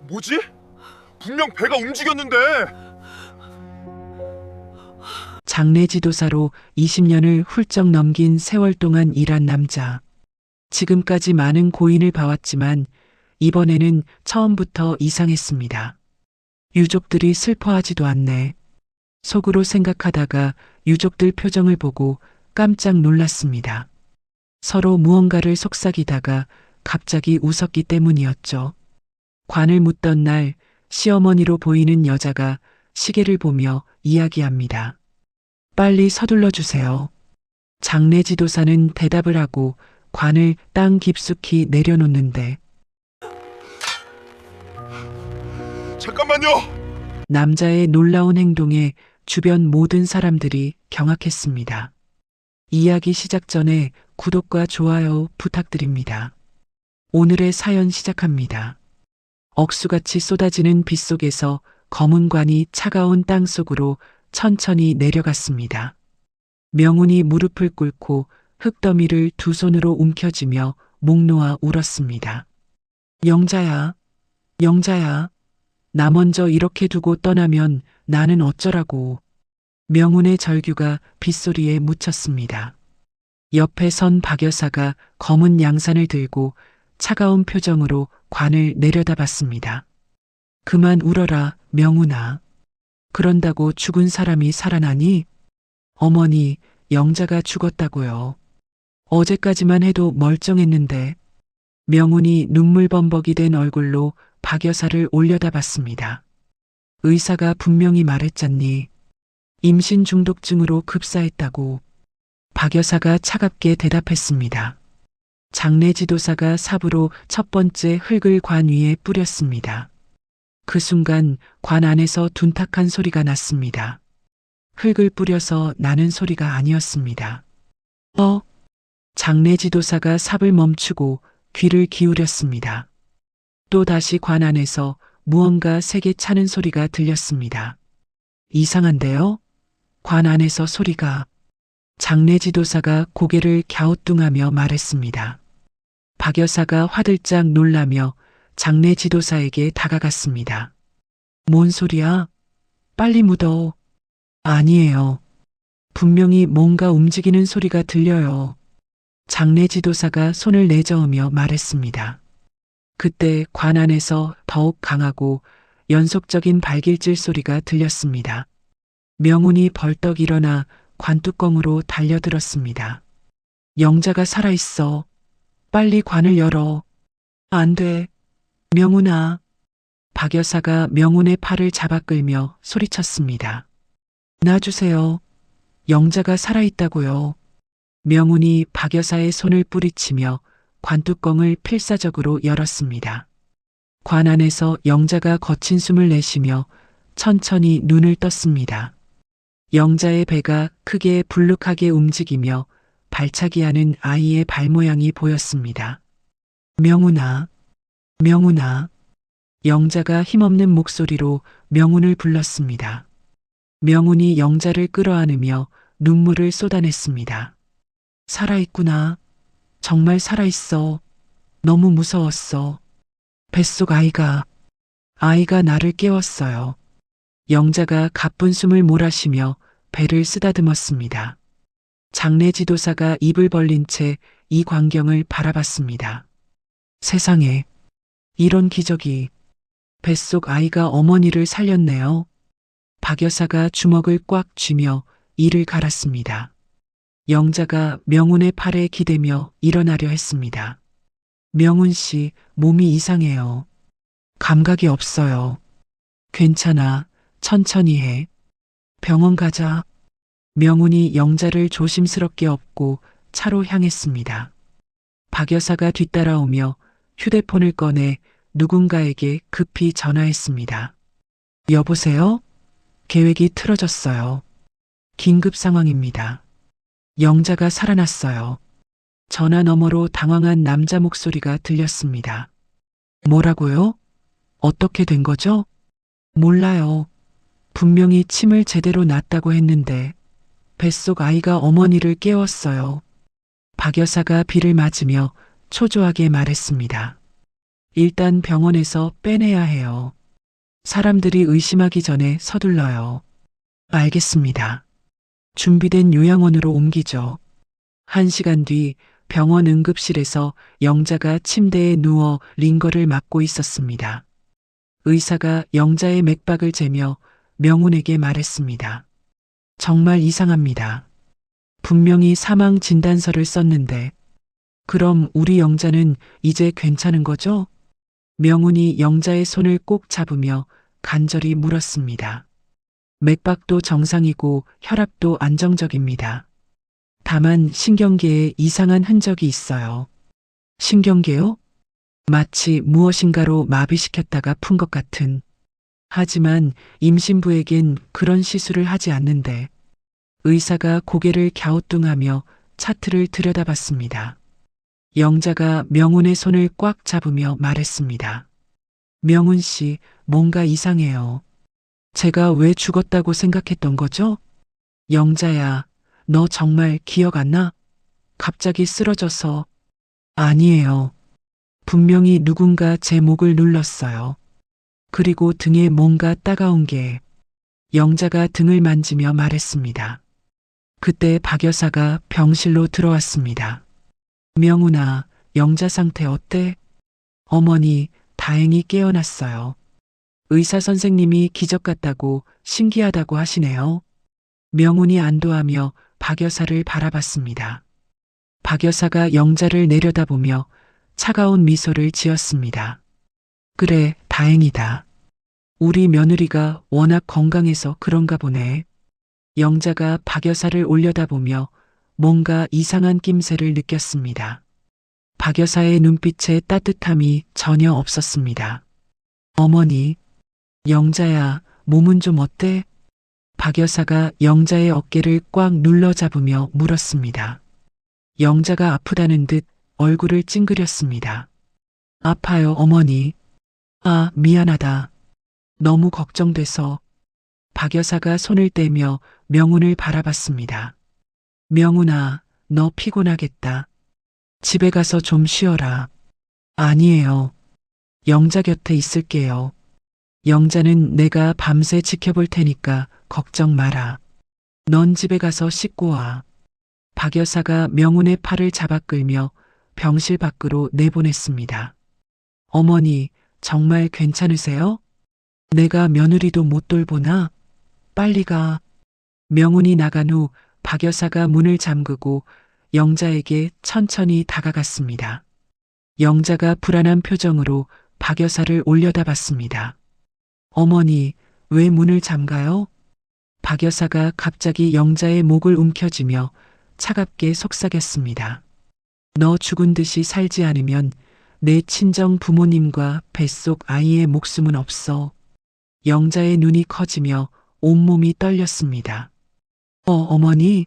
뭐지? 분명 배가 움직였는데. 장례지도사로 20년을 훌쩍 넘긴 세월 동안 일한 남자. 지금까지 많은 고인을 봐왔지만 이번에는 처음부터 이상했습니다. 유족들이 슬퍼하지도 않네. 속으로 생각하다가 유족들 표정을 보고 깜짝 놀랐습니다. 서로 무언가를 속삭이다가 갑자기 웃었기 때문이었죠. 관을 묻던 날 시어머니로 보이는 여자가 시계를 보며 이야기합니다. 빨리 서둘러 주세요. 장례지도사는 대답을 하고 관을 땅 깊숙이 내려놓는데 잠깐만요. 남자의 놀라운 행동에 주변 모든 사람들이 경악했습니다. 이야기 시작 전에 구독과 좋아요 부탁드립니다. 오늘의 사연 시작합니다. 억수같이 쏟아지는 빗속에서 검은 관이 차가운 땅 속으로 천천히 내려갔습니다. 명운이 무릎을 꿇고 흙더미를 두 손으로 움켜쥐며 목 놓아 울었습니다. 영자야, 영자야, 나 먼저 이렇게 두고 떠나면 나는 어쩌라고. 명운의 절규가 빗소리에 묻혔습니다. 옆에 선 박 여사가 검은 양산을 들고 차가운 표정으로 관을 내려다봤습니다. 그만 울어라, 명운아. 그런다고 죽은 사람이 살아나니? 어머니, 영자가 죽었다고요. 어제까지만 해도 멀쩡했는데. 명운이 눈물범벅이 된 얼굴로 박 여사를 올려다봤습니다. 의사가 분명히 말했잖니. 임신 중독증으로 급사했다고. 박 여사가 차갑게 대답했습니다. 장례지도사가 삽으로 첫 번째 흙을 관 위에 뿌렸습니다. 그 순간 관 안에서 둔탁한 소리가 났습니다. 흙을 뿌려서 나는 소리가 아니었습니다. 장례지도사가 삽을 멈추고 귀를 기울였습니다. 또 다시 관 안에서 무언가 세게 차는 소리가 들렸습니다. 이상한데요? 관 안에서 소리가. 장례지도사가 고개를 갸우뚱하며 말했습니다. 박 여사가 화들짝 놀라며 장례지도사에게 다가갔습니다. 뭔 소리야? 빨리 묻어. 아니에요. 분명히 뭔가 움직이는 소리가 들려요. 장례지도사가 손을 내저으며 말했습니다. 그때 관 안에서 더욱 강하고 연속적인 발길질 소리가 들렸습니다. 명운이 벌떡 일어나 관뚜껑으로 달려들었습니다. 영자가 살아있어. 빨리 관을 열어. 안 돼. 명운아. 박 여사가 명운의 팔을 잡아 끌며 소리쳤습니다. 놔주세요. 영자가 살아있다고요. 명운이 박 여사의 손을 뿌리치며 관뚜껑을 필사적으로 열었습니다. 관 안에서 영자가 거친 숨을 내쉬며 천천히 눈을 떴습니다. 영자의 배가 크게 불룩하게 움직이며 발차기 하는 아이의 발모양이 보였습니다. 명운아, 명운아. 영자가 힘없는 목소리로 명운을 불렀습니다. 명운이 영자를 끌어안으며 눈물을 쏟아냈습니다. 살아있구나. 정말 살아있어. 너무 무서웠어. 뱃속 아이가 나를 깨웠어요. 영자가 가쁜 숨을 몰아쉬며 배를 쓰다듬었습니다. 장례지도사가 입을 벌린 채 이 광경을 바라봤습니다. 세상에, 이런 기적이. 뱃속 아이가 어머니를 살렸네요. 박 여사가 주먹을 꽉 쥐며 이를 갈았습니다. 영자가 명운의 팔에 기대며 일어나려 했습니다. 명운 씨, 몸이 이상해요. 감각이 없어요. 괜찮아. 천천히 해. 병원 가자. 명운이 영자를 조심스럽게 업고 차로 향했습니다. 박 여사가 뒤따라오며 휴대폰을 꺼내 누군가에게 급히 전화했습니다. 여보세요? 계획이 틀어졌어요. 긴급 상황입니다. 영자가 살아났어요. 전화 너머로 당황한 남자 목소리가 들렸습니다. 뭐라고요? 어떻게 된 거죠? 몰라요. 분명히 침을 제대로 놨다고 했는데 뱃속 아이가 어머니를 깨웠어요. 박 여사가 비를 맞으며 초조하게 말했습니다. 일단 병원에서 빼내야 해요. 사람들이 의심하기 전에 서둘러요. 알겠습니다. 준비된 요양원으로 옮기죠. 1시간 뒤 병원 응급실에서 영자가 침대에 누워 링거를 맞고 있었습니다. 의사가 영자의 맥박을 재며 명훈에게 말했습니다. 정말 이상합니다. 분명히 사망 진단서를 썼는데, 그럼 우리 영자는 이제 괜찮은 거죠? 명훈이 영자의 손을 꼭 잡으며 간절히 물었습니다. 맥박도 정상이고 혈압도 안정적입니다. 다만 신경계에 이상한 흔적이 있어요. 신경계요? 마치 무엇인가로 마비시켰다가 푼 것 같은. 하지만 임신부에겐 그런 시술을 하지 않는데. 의사가 고개를 갸우뚱하며 차트를 들여다봤습니다. 영자가 명훈의 손을 꽉 잡으며 말했습니다. 명훈 씨, 뭔가 이상해요. 제가 왜 죽었다고 생각했던 거죠? 영자야, 너 정말 기억 안 나? 갑자기 쓰러져서. 아니에요. 분명히 누군가 제 목을 눌렀어요. 그리고 등에 뭔가 따가운 게. 영자가 등을 만지며 말했습니다. 그때 박 여사가 병실로 들어왔습니다. 명훈아, 영자 상태 어때? 어머니, 다행히 깨어났어요. 의사 선생님이 기적 같다고 신기하다고 하시네요. 명훈이 안도하며 박 여사를 바라봤습니다. 박 여사가 영자를 내려다보며 차가운 미소를 지었습니다. 그래, 다행이다. 우리 며느리가 워낙 건강해서 그런가 보네. 영자가 박 여사를 올려다보며 뭔가 이상한 낌새를 느꼈습니다. 박 여사의 눈빛에 따뜻함이 전혀 없었습니다. 어머니, 영자야, 몸은 좀 어때? 박 여사가 영자의 어깨를 꽉 눌러 잡으며 물었습니다. 영자가 아프다는 듯 얼굴을 찡그렸습니다. 아파요, 어머니. 아, 미안하다. 너무 걱정돼서. 박 여사가 손을 떼며 명훈을 바라봤습니다. 명훈아, 너 피곤하겠다. 집에 가서 좀 쉬어라. 아니에요. 영자 곁에 있을게요. 영자는 내가 밤새 지켜볼 테니까 걱정 마라. 넌 집에 가서 씻고 와. 박 여사가 명훈의 팔을 잡아 끌며 병실 밖으로 내보냈습니다. 어머니, 정말 괜찮으세요? 내가 며느리도 못 돌보나? 빨리 가. 명훈이 나간 후 박 여사가 문을 잠그고 영자에게 천천히 다가갔습니다. 영자가 불안한 표정으로 박 여사를 올려다봤습니다. 어머니, 왜 문을 잠가요? 박 여사가 갑자기 영자의 목을 움켜쥐며 차갑게 속삭였습니다. 너 죽은 듯이 살지 않으면 내 친정 부모님과 뱃속 아이의 목숨은 없어. 영자의 눈이 커지며 온몸이 떨렸습니다. 어머니,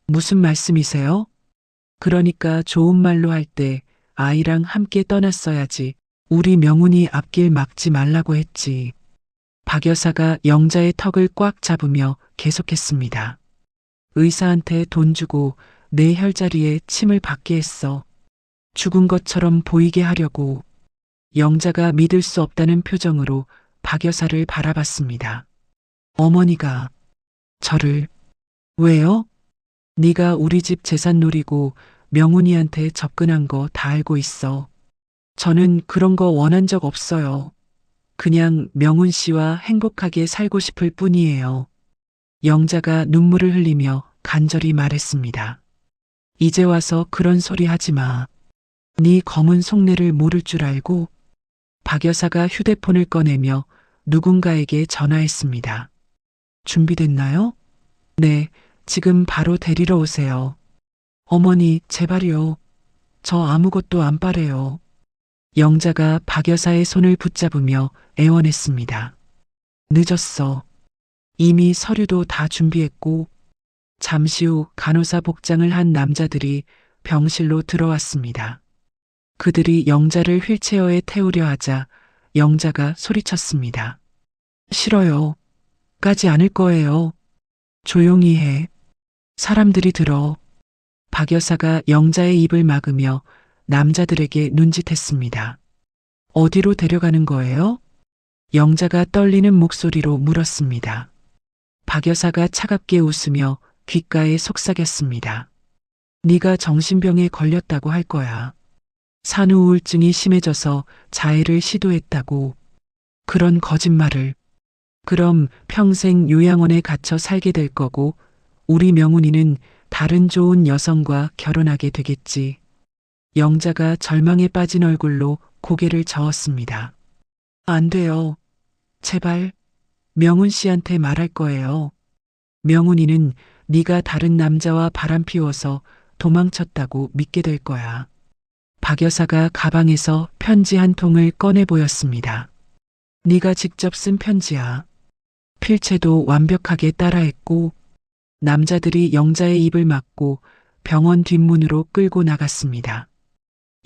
무슨 말씀이세요? 그러니까 좋은 말로 할 때 아이랑 함께 떠났어야지. 우리 명훈이 앞길 막지 말라고 했지. 박 여사가 영자의 턱을 꽉 잡으며 계속했습니다. 의사한테 돈 주고 내 혈자리에 침을 받게 했어. 죽은 것처럼 보이게 하려고. 영자가 믿을 수 없다는 표정으로 박 여사를 바라봤습니다. 어머니가 저를. 왜요? 네가 우리 집 재산 노리고 명훈이한테 접근한 거 다 알고 있어. 저는 그런 거 원한 적 없어요. 그냥 명훈 씨와 행복하게 살고 싶을 뿐이에요. 영자가 눈물을 흘리며 간절히 말했습니다. 이제 와서 그런 소리 하지 마. 네 검은 속내를 모를 줄 알고. 박 여사가 휴대폰을 꺼내며 누군가에게 전화했습니다. 준비됐나요? 네, 지금 바로 데리러 오세요. 어머니, 제발요. 저 아무것도 안 바래요. 영자가 박 여사의 손을 붙잡으며 애원했습니다. 늦었어. 이미 서류도 다 준비했고. 잠시 후 간호사 복장을 한 남자들이 병실로 들어왔습니다. 그들이 영자를 휠체어에 태우려 하자 영자가 소리쳤습니다. 싫어요. 가지 않을 거예요. 조용히 해. 사람들이 들어. 박 여사가 영자의 입을 막으며 남자들에게 눈짓했습니다. 어디로 데려가는 거예요? 영자가 떨리는 목소리로 물었습니다. 박 여사가 차갑게 웃으며 귓가에 속삭였습니다. 네가 정신병에 걸렸다고 할 거야. 산후 우울증이 심해져서 자해를 시도했다고. 그런 거짓말을. 그럼 평생 요양원에 갇혀 살게 될 거고 우리 명훈이는 다른 좋은 여성과 결혼하게 되겠지. 영자가 절망에 빠진 얼굴로 고개를 저었습니다. 안 돼요. 제발 명훈 씨한테 말할 거예요. 명훈이는 네가 다른 남자와 바람 피워서 도망쳤다고 믿게 될 거야. 박 여사가 가방에서 편지 한 통을 꺼내 보였습니다. 네가 직접 쓴 편지야. 필체도 완벽하게 따라했고 남자들이 영자의 입을 막고 병원 뒷문으로 끌고 나갔습니다.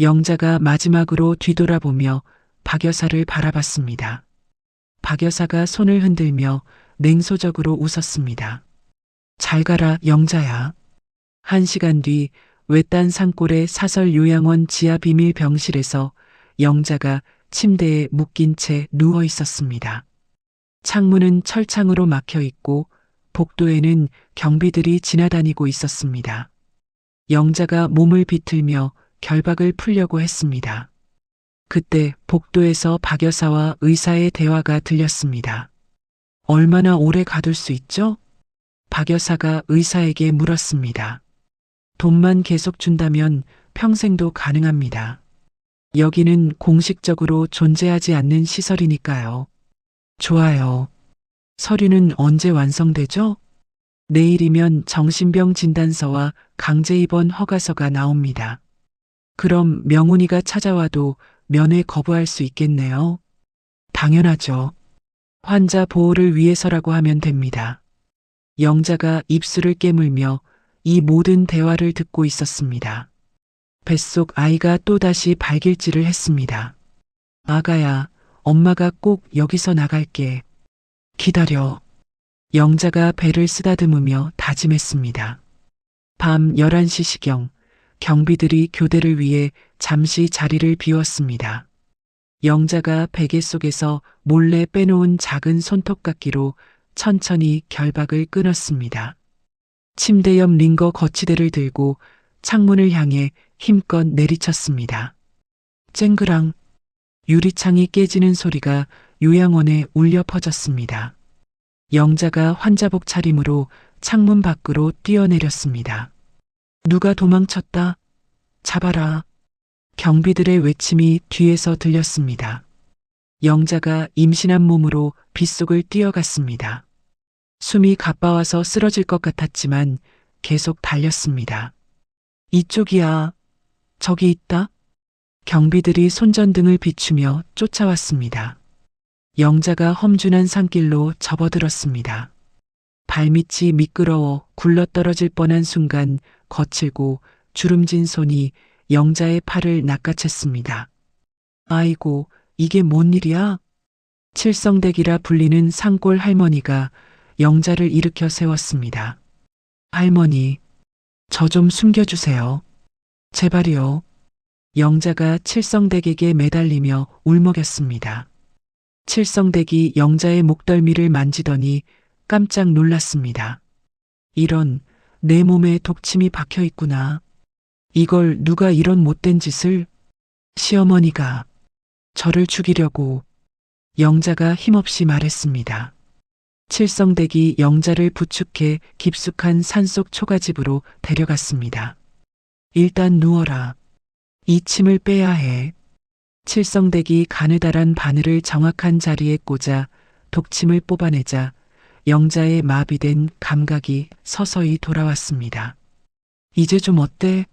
영자가 마지막으로 뒤돌아보며 박 여사를 바라봤습니다. 박 여사가 손을 흔들며 냉소적으로 웃었습니다. 잘 가라, 영자야. 1시간 뒤 외딴 산골의 사설 요양원 지하 비밀 병실에서 영자가 침대에 묶인 채 누워 있었습니다. 창문은 철창으로 막혀 있고 복도에는 경비들이 지나다니고 있었습니다. 영자가 몸을 비틀며 결박을 풀려고 했습니다. 그때 복도에서 박 여사와 의사의 대화가 들렸습니다. 얼마나 오래 가둘 수 있죠? 박 여사가 의사에게 물었습니다. 돈만 계속 준다면 평생도 가능합니다. 여기는 공식적으로 존재하지 않는 시설이니까요. 좋아요. 서류는 언제 완성되죠? 내일이면 정신병 진단서와 강제 입원 허가서가 나옵니다. 그럼 명훈이가 찾아와도 면회 거부할 수 있겠네요. 당연하죠. 환자 보호를 위해서라고 하면 됩니다. 영자가 입술을 깨물며 이 모든 대화를 듣고 있었습니다. 뱃속 아이가 또다시 발길질을 했습니다. 아가야, 엄마가 꼭 여기서 나갈게. 기다려. 영자가 배를 쓰다듬으며 다짐했습니다. 밤 11시시경 경비들이 교대를 위해 잠시 자리를 비웠습니다. 영자가 베개 속에서 몰래 빼놓은 작은 손톱깎이로 천천히 결박을 끊었습니다. 침대 옆 링거 거치대를 들고 창문을 향해 힘껏 내리쳤습니다. 쨍그랑 유리창이 깨지는 소리가 요양원에 울려 퍼졌습니다. 영자가 환자복 차림으로 창문 밖으로 뛰어내렸습니다. 누가 도망쳤다. 잡아라. 경비들의 외침이 뒤에서 들렸습니다. 영자가 임신한 몸으로 빗속을 뛰어갔습니다. 숨이 가빠와서 쓰러질 것 같았지만 계속 달렸습니다. 이쪽이야. 저기 있다. 경비들이 손전등을 비추며 쫓아왔습니다. 영자가 험준한 산길로 접어들었습니다. 발밑이 미끄러워 굴러떨어질 뻔한 순간 거칠고 주름진 손이 영자의 팔을 낚아챘습니다. 아이고, 이게 뭔 일이야? 칠성댁이라 불리는 산골 할머니가 영자를 일으켜 세웠습니다. 할머니, 저 좀 숨겨주세요. 제발이요. 영자가 칠성댁에게 매달리며 울먹였습니다. 칠성댁이 영자의 목덜미를 만지더니 깜짝 놀랐습니다. 이런, 내 몸에 독침이 박혀 있구나. 이걸 누가 이런 못된 짓을? 시어머니가 저를 죽이려고. 영자가 힘없이 말했습니다. 칠성댁이 영자를 부축해 깊숙한 산속 초가집으로 데려갔습니다. 일단 누워라. 이 침을 빼야 해. 칠성댁이 가느다란 바늘을 정확한 자리에 꽂아 독침을 뽑아내자 영자의 마비된 감각이 서서히 돌아왔습니다. 이제 좀 어때?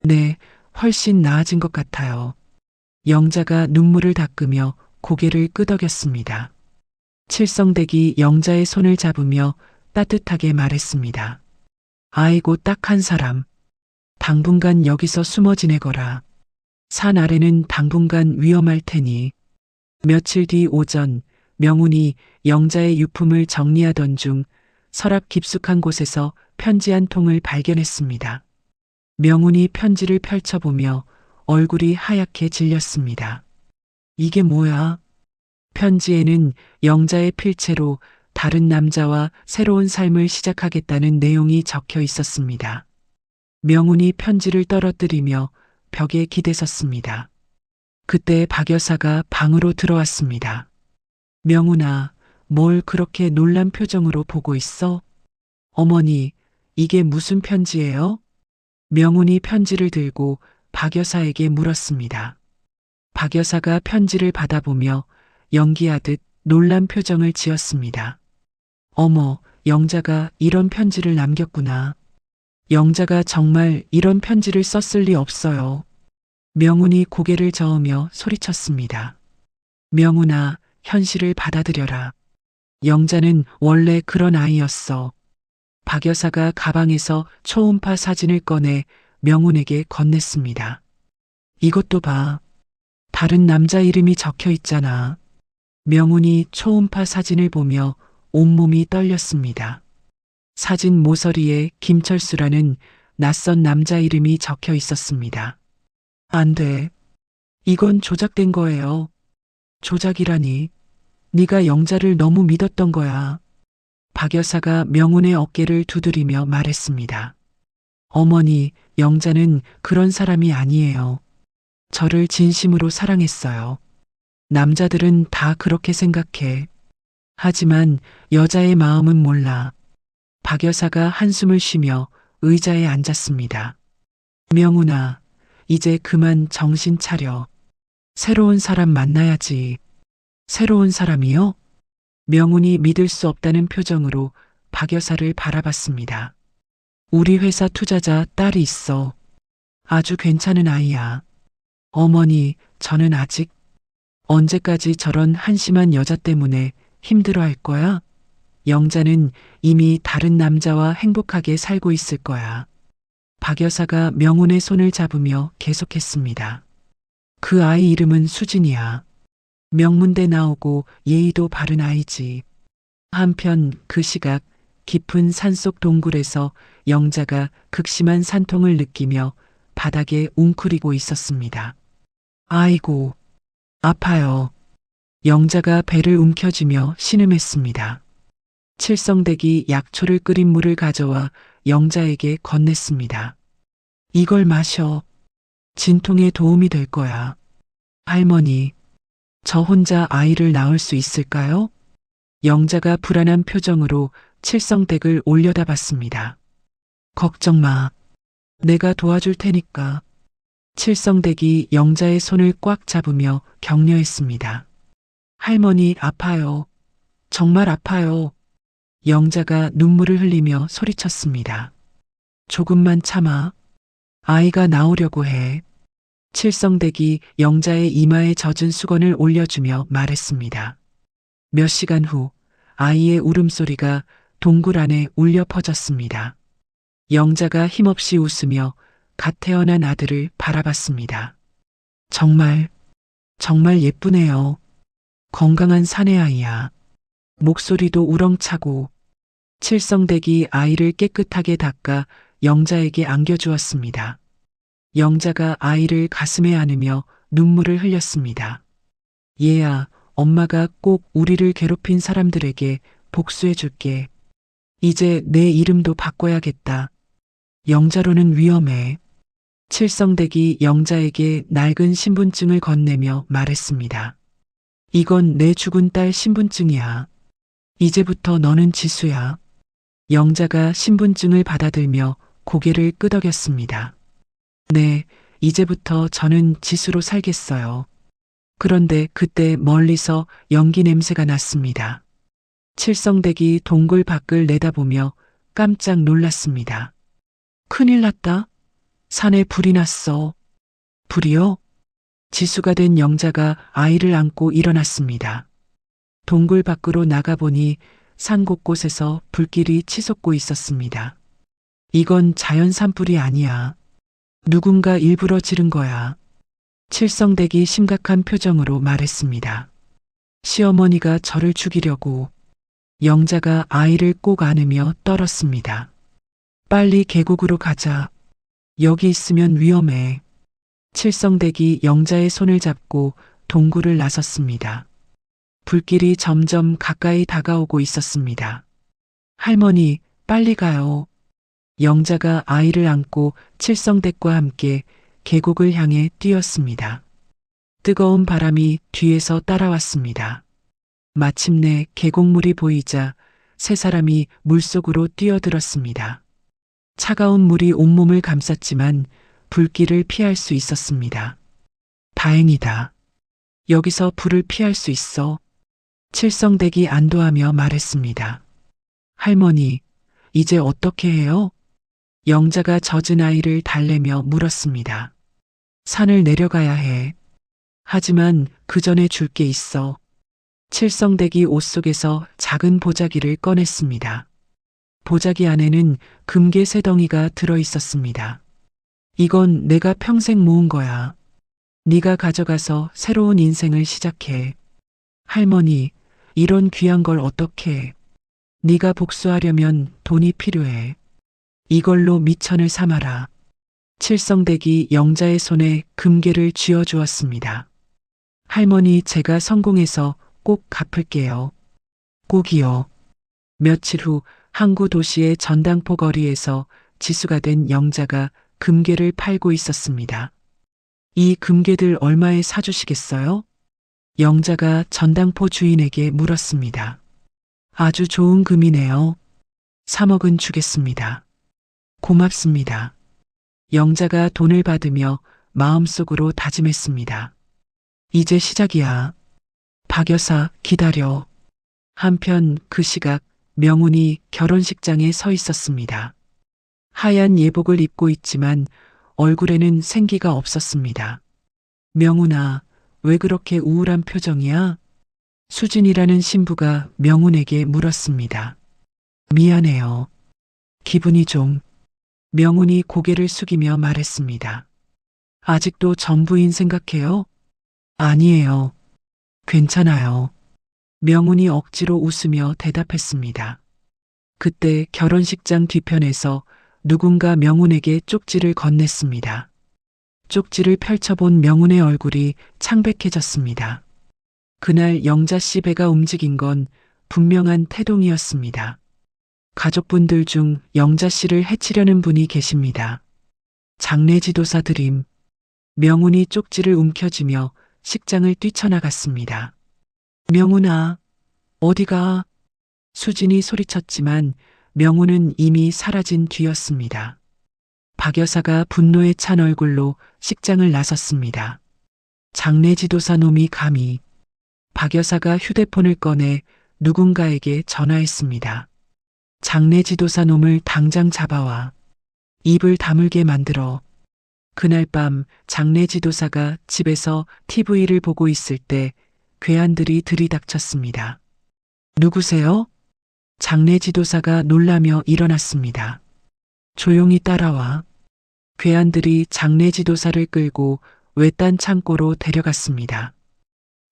네, 훨씬 나아진 것 같아요. 영자가 눈물을 닦으며 고개를 끄덕였습니다. 칠성댁이 영자의 손을 잡으며 따뜻하게 말했습니다. 아이고, 딱 한 사람. 당분간 여기서 숨어 지내거라. 산 아래는 당분간 위험할 테니. 며칠 뒤 오전 명훈이 영자의 유품을 정리하던 중 서랍 깊숙한 곳에서 편지 한 통을 발견했습니다. 명훈이 편지를 펼쳐보며 얼굴이 하얗게 질렸습니다. 이게 뭐야? 편지에는 영자의 필체로 다른 남자와 새로운 삶을 시작하겠다는 내용이 적혀 있었습니다. 명운이 편지를 떨어뜨리며 벽에 기대섰습니다. 그때 박 여사가 방으로 들어왔습니다. 명운아, 뭘 그렇게 놀란 표정으로 보고 있어? 어머니, 이게 무슨 편지예요? 명운이 편지를 들고 박 여사에게 물었습니다. 박 여사가 편지를 받아보며 연기하듯 놀란 표정을 지었습니다. 어머, 영자가 이런 편지를 남겼구나. 영자가 정말 이런 편지를 썼을 리 없어요. 명운이 고개를 저으며 소리쳤습니다. 명운아, 현실을 받아들여라. 영자는 원래 그런 아이였어. 박 여사가 가방에서 초음파 사진을 꺼내 명운에게 건넸습니다. 이것도 봐. 다른 남자 이름이 적혀 있잖아. 명운이 초음파 사진을 보며 온몸이 떨렸습니다. 사진 모서리에 김철수라는 낯선 남자 이름이 적혀 있었습니다. 안 돼. 이건 조작된 거예요. 조작이라니. 네가 영자를 너무 믿었던 거야. 박 여사가 명운의 어깨를 두드리며 말했습니다. 어머니, 영자는 그런 사람이 아니에요. 저를 진심으로 사랑했어요. 남자들은 다 그렇게 생각해. 하지만 여자의 마음은 몰라. 박 여사가 한숨을 쉬며 의자에 앉았습니다. 명운아, 이제 그만 정신 차려. 새로운 사람 만나야지. 새로운 사람이요? 명운이 믿을 수 없다는 표정으로 박 여사를 바라봤습니다. 우리 회사 투자자 딸이 있어. 아주 괜찮은 아이야. 어머니, 저는 아직 언제까지 저런 한심한 여자 때문에 힘들어 할 거야? 영자는 이미 다른 남자와 행복하게 살고 있을 거야. 박 여사가 명운의 손을 잡으며 계속했습니다. 그 아이 이름은 수진이야. 명문대 나오고 예의도 바른 아이지. 한편 그 시각 깊은 산속 동굴에서 영자가 극심한 산통을 느끼며 바닥에 웅크리고 있었습니다. 아이고, 아파요. 영자가 배를 움켜쥐며 신음했습니다. 칠성댁이 약초를 끓인 물을 가져와 영자에게 건넸습니다. 이걸 마셔. 진통에 도움이 될 거야. 할머니, 저 혼자 아이를 낳을 수 있을까요? 영자가 불안한 표정으로 칠성댁을 올려다봤습니다. 걱정 마. 내가 도와줄 테니까. 칠성댁이 영자의 손을 꽉 잡으며 격려했습니다. 할머니, 아파요. 정말 아파요. 영자가 눈물을 흘리며 소리쳤습니다. 조금만 참아. 아이가 나오려고 해. 칠성댁이 영자의 이마에 젖은 수건을 올려주며 말했습니다. 몇 시간 후 아이의 울음소리가 동굴 안에 울려 퍼졌습니다. 영자가 힘없이 웃으며 갓 태어난 아들을 바라봤습니다. 정말 예쁘네요. 건강한 사내아이야. 목소리도 우렁차고. 칠성댁이 아이를 깨끗하게 닦아 영자에게 안겨주었습니다. 영자가 아이를 가슴에 안으며 눈물을 흘렸습니다. 얘야, 엄마가 꼭 우리를 괴롭힌 사람들에게 복수해 줄게. 이제 내 이름도 바꿔야겠다. 영자로는 위험해. 칠성댁이 영자에게 낡은 신분증을 건네며 말했습니다. 이건 내 죽은 딸 신분증이야. 이제부터 너는 지수야. 영자가 신분증을 받아들며 고개를 끄덕였습니다. 네, 이제부터 저는 지수로 살겠어요. 그런데 그때 멀리서 연기 냄새가 났습니다. 칠성댁이 동굴 밖을 내다보며 깜짝 놀랐습니다. 큰일 났다. 산에 불이 났어. 불이요? 지수가 된 영자가 아이를 안고 일어났습니다. 동굴 밖으로 나가보니 산 곳곳에서 불길이 치솟고 있었습니다. 이건 자연 산불이 아니야. 누군가 일부러 지른 거야. 칠성댁이 심각한 표정으로 말했습니다. 시어머니가 저를 죽이려고. 영자가 아이를 꼭 안으며 떨었습니다. 빨리 계곡으로 가자. 여기 있으면 위험해. 칠성댁이 영자의 손을 잡고 동굴을 나섰습니다. 불길이 점점 가까이 다가오고 있었습니다. 할머니, 빨리 가요. 영자가 아이를 안고 칠성댁과 함께 계곡을 향해 뛰었습니다. 뜨거운 바람이 뒤에서 따라왔습니다. 마침내 계곡물이 보이자 세 사람이 물속으로 뛰어들었습니다. 차가운 물이 온몸을 감쌌지만 불길을 피할 수 있었습니다. 다행이다. 여기서 불을 피할 수 있어. 칠성댁이 안도하며 말했습니다. 할머니, 이제 어떻게 해요? 영자가 젖은 아이를 달래며 물었습니다. 산을 내려가야 해. 하지만 그 전에 줄 게 있어. 칠성댁이 옷 속에서 작은 보자기를 꺼냈습니다. 보자기 안에는 금괴 세 덩이가 들어 있었습니다. 이건 내가 평생 모은 거야. 네가 가져가서 새로운 인생을 시작해. 할머니, 이런 귀한 걸 어떻게 해? 네가 복수하려면 돈이 필요해. 이걸로 미천을 삼아라. 칠성댁이 영자의 손에 금괴를 쥐어 주었습니다. 할머니, 제가 성공해서 꼭 갚을게요. 꼭이요. 며칠 후 항구 도시의 전당포 거리에서 지수가 된 영자가 금괴를 팔고 있었습니다. 이 금괴들 얼마에 사주시겠어요? 영자가 전당포 주인에게 물었습니다. 아주 좋은 금이네요. 3억은 주겠습니다. 고맙습니다. 영자가 돈을 받으며 마음속으로 다짐했습니다. 이제 시작이야. 박 여사, 기다려. 한편 그 시각 명운이 결혼식장에 서 있었습니다. 하얀 예복을 입고 있지만 얼굴에는 생기가 없었습니다. 명운아, 왜 그렇게 우울한 표정이야? 수진이라는 신부가 명운에게 물었습니다. 미안해요. 기분이 좀. 명운이 고개를 숙이며 말했습니다. 아직도 전부인 생각해요? 아니에요. 괜찮아요. 명운이 억지로 웃으며 대답했습니다. 그때 결혼식장 뒤편에서 누군가 명운에게 쪽지를 건넸습니다. 쪽지를 펼쳐본 명운의 얼굴이 창백해졌습니다. 그날 영자 씨 배가 움직인 건 분명한 태동이었습니다. 가족분들 중 영자 씨를 해치려는 분이 계십니다. 장례지도사 드림. 명운이 쪽지를 움켜쥐며 식장을 뛰쳐나갔습니다. 명운아, 어디가? 수진이 소리쳤지만 명운은 이미 사라진 뒤였습니다. 박 여사가 분노에 찬 얼굴로 식장을 나섰습니다. 장례지도사 놈이 감히. 박 여사가 휴대폰을 꺼내 누군가에게 전화했습니다. 장례지도사 놈을 당장 잡아와. 입을 다물게 만들어. 그날 밤 장례지도사가 집에서 TV를 보고 있을 때 괴한들이 들이닥쳤습니다. 누구세요? 장례지도사가 놀라며 일어났습니다. 조용히 따라와. 괴한들이 장례지도사를 끌고 외딴 창고로 데려갔습니다.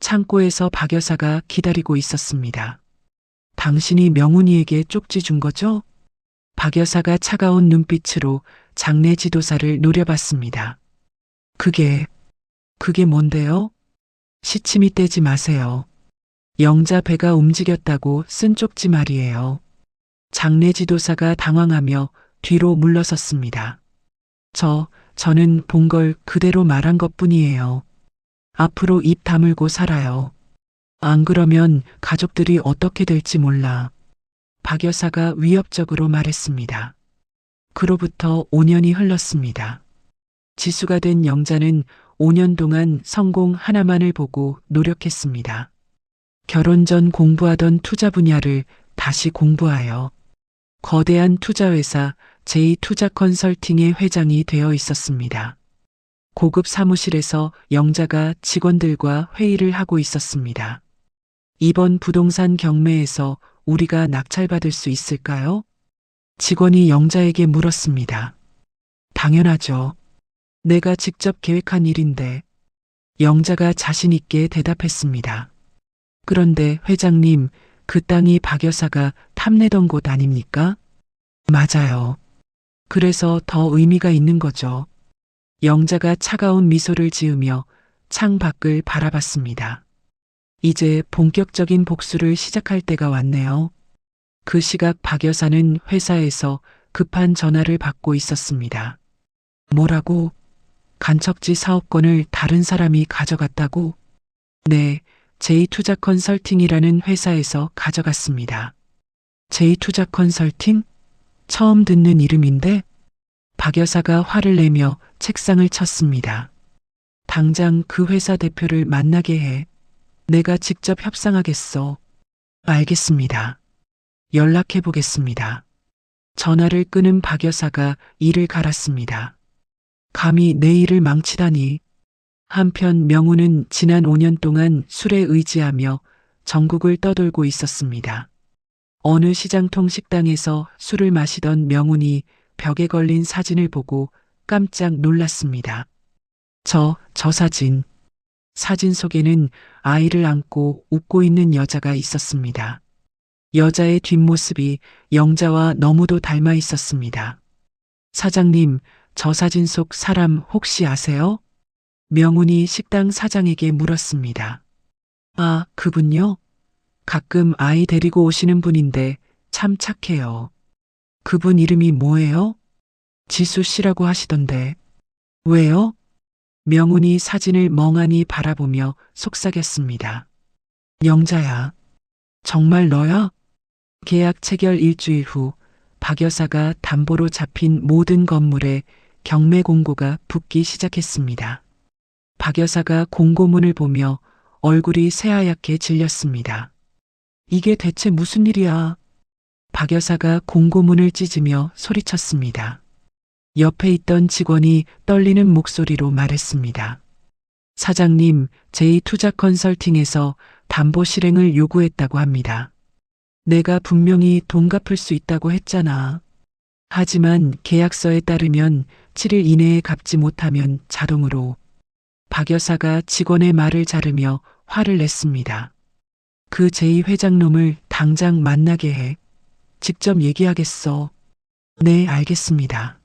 창고에서 박 여사가 기다리고 있었습니다. 당신이 명운이에게 쪽지 준 거죠? 박 여사가 차가운 눈빛으로 장례지도사를 노려봤습니다. 그게 뭔데요? 시치미 떼지 마세요. 영자 배가 움직였다고 쓴 쪽지 말이에요. 장례지도사가 당황하며 뒤로 물러섰습니다. 저는 본 걸 그대로 말한 것뿐이에요. 앞으로 입 다물고 살아요. 안 그러면 가족들이 어떻게 될지 몰라. 박 여사가 위협적으로 말했습니다. 그로부터 5년이 흘렀습니다. 지수가 된 영자는 5년 동안 성공 하나만을 보고 노력했습니다. 결혼 전 공부하던 투자 분야를 다시 공부하여 거대한 투자회사 제2투자컨설팅의 회장이 되어 있었습니다. 고급 사무실에서 영자가 직원들과 회의를 하고 있었습니다. 이번 부동산 경매에서 우리가 낙찰받을 수 있을까요? 직원이 영자에게 물었습니다. 당연하죠. 내가 직접 계획한 일인데. 영자가 자신 있게 대답했습니다. 그런데 회장님, 그 땅이 박 여사가 탐내던 곳 아닙니까? 맞아요. 그래서 더 의미가 있는 거죠. 영자가 차가운 미소를 지으며 창 밖을 바라봤습니다. 이제 본격적인 복수를 시작할 때가 왔네요. 그 시각 박 여사는 회사에서 급한 전화를 받고 있었습니다. 뭐라고? 간척지 사업권을 다른 사람이 가져갔다고? 네, J투자 컨설팅이라는 회사에서 가져갔습니다. J투자 컨설팅? 처음 듣는 이름인데? 박 여사가 화를 내며 책상을 쳤습니다. 당장 그 회사 대표를 만나게 해. 내가 직접 협상하겠어. 알겠습니다. 연락해 보겠습니다. 전화를 끊은 박 여사가 이를 갈았습니다. 감히 내 일을 망치다니. 한편 명우는 지난 5년 동안 술에 의지하며 전국을 떠돌고 있었습니다. 어느 시장통 식당에서 술을 마시던 명운이 벽에 걸린 사진을 보고 깜짝 놀랐습니다. 저 사진. 사진 속에는 아이를 안고 웃고 있는 여자가 있었습니다. 여자의 뒷모습이 영자와 너무도 닮아 있었습니다. 사장님, 저 사진 속 사람 혹시 아세요? 명운이 식당 사장에게 물었습니다. 아, 그분요? 가끔 아이 데리고 오시는 분인데 참 착해요. 그분 이름이 뭐예요? 지수 씨라고 하시던데. 왜요? 명운이 사진을 멍하니 바라보며 속삭였습니다. 영자야. 정말 너야? 계약 체결 일주일 후 박 여사가 담보로 잡힌 모든 건물에 경매 공고가 붙기 시작했습니다. 박 여사가 공고문을 보며 얼굴이 새하얗게 질렸습니다. 이게 대체 무슨 일이야? 박 여사가 공고문을 찢으며 소리쳤습니다. 옆에 있던 직원이 떨리는 목소리로 말했습니다. 사장님, J투자 컨설팅에서 담보 실행을 요구했다고 합니다. 내가 분명히 돈 갚을 수 있다고 했잖아. 하지만 계약서에 따르면 7일 이내에 갚지 못하면 자동으로. 박 여사가 직원의 말을 자르며 화를 냈습니다. 그 제2회장놈을 당장 만나게 해. 직접 얘기하겠어. 네, 알겠습니다.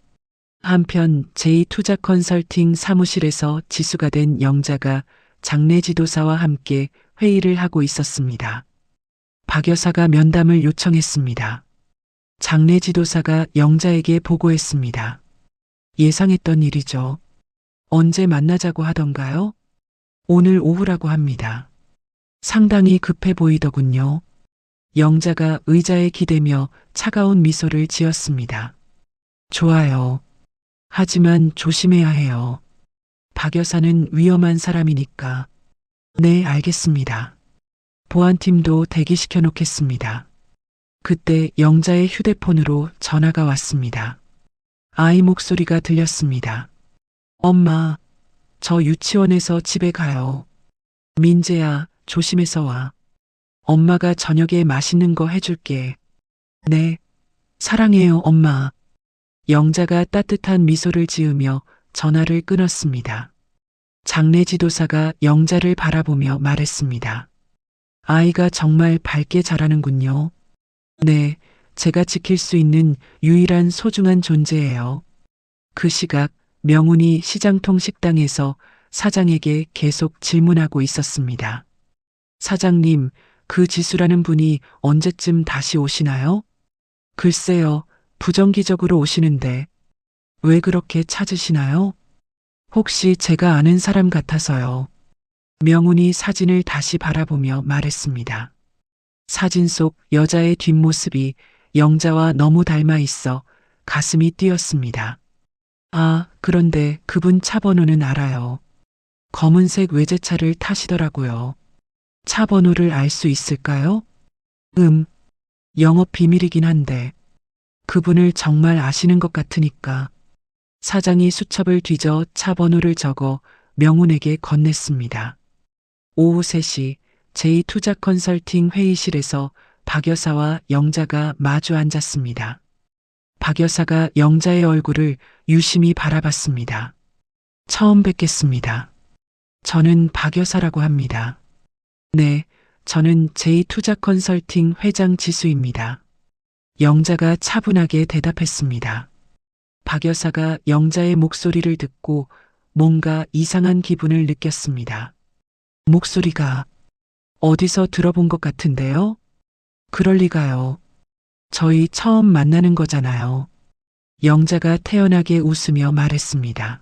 한편 J투자 컨설팅 사무실에서 지수가 된 영자가 장례 지도사와 함께 회의를 하고 있었습니다. 박 여사가 면담을 요청했습니다. 장례 지도사가 영자에게 보고했습니다. 예상했던 일이죠. 언제 만나자고 하던가요? 오늘 오후라고 합니다. 상당히 급해 보이더군요. 영자가 의자에 기대며 차가운 미소를 지었습니다. 좋아요. 하지만 조심해야 해요. 박 여사는 위험한 사람이니까. 네, 알겠습니다. 보안팀도 대기시켜 놓겠습니다. 그때 영자의 휴대폰으로 전화가 왔습니다. 아이 목소리가 들렸습니다. 엄마, 저 유치원에서 집에 가요. 민재야, 조심해서 와. 엄마가 저녁에 맛있는 거 해줄게. 네, 사랑해요, 엄마. 영자가 따뜻한 미소를 지으며 전화를 끊었습니다. 장례 지도사가 영자를 바라보며 말했습니다. 아이가 정말 밝게 자라는군요. 네, 제가 지킬 수 있는 유일한 소중한 존재예요. 그 시각 명운이 시장통 식당에서 사장에게 계속 질문하고 있었습니다. 사장님, 그 지수라는 분이 언제쯤 다시 오시나요? 글쎄요, 부정기적으로 오시는데 왜 그렇게 찾으시나요? 혹시 제가 아는 사람 같아서요. 명운이 사진을 다시 바라보며 말했습니다. 사진 속 여자의 뒷모습이 영자와 너무 닮아 있어 가슴이 뛰었습니다. 아, 그런데 그분 차 번호는 알아요. 검은색 외제차를 타시더라고요. 차 번호를 알 수 있을까요? 영업 비밀이긴 한데 그분을 정말 아시는 것 같으니까. 사장이 수첩을 뒤져 차 번호를 적어 명운에게 건넸습니다. 오후 3시 J투자 컨설팅 회의실에서 박 여사와 영자가 마주 앉았습니다. 박 여사가 영자의 얼굴을 유심히 바라봤습니다. 처음 뵙겠습니다. 저는 박 여사라고 합니다. 네, 저는 J투자 컨설팅 회장 지수입니다. 영자가 차분하게 대답했습니다. 박 여사가 영자의 목소리를 듣고 뭔가 이상한 기분을 느꼈습니다. 목소리가 어디서 들어본 것 같은데요? 그럴 리가요. 저희 처음 만나는 거잖아요. 영자가 태연하게 웃으며 말했습니다.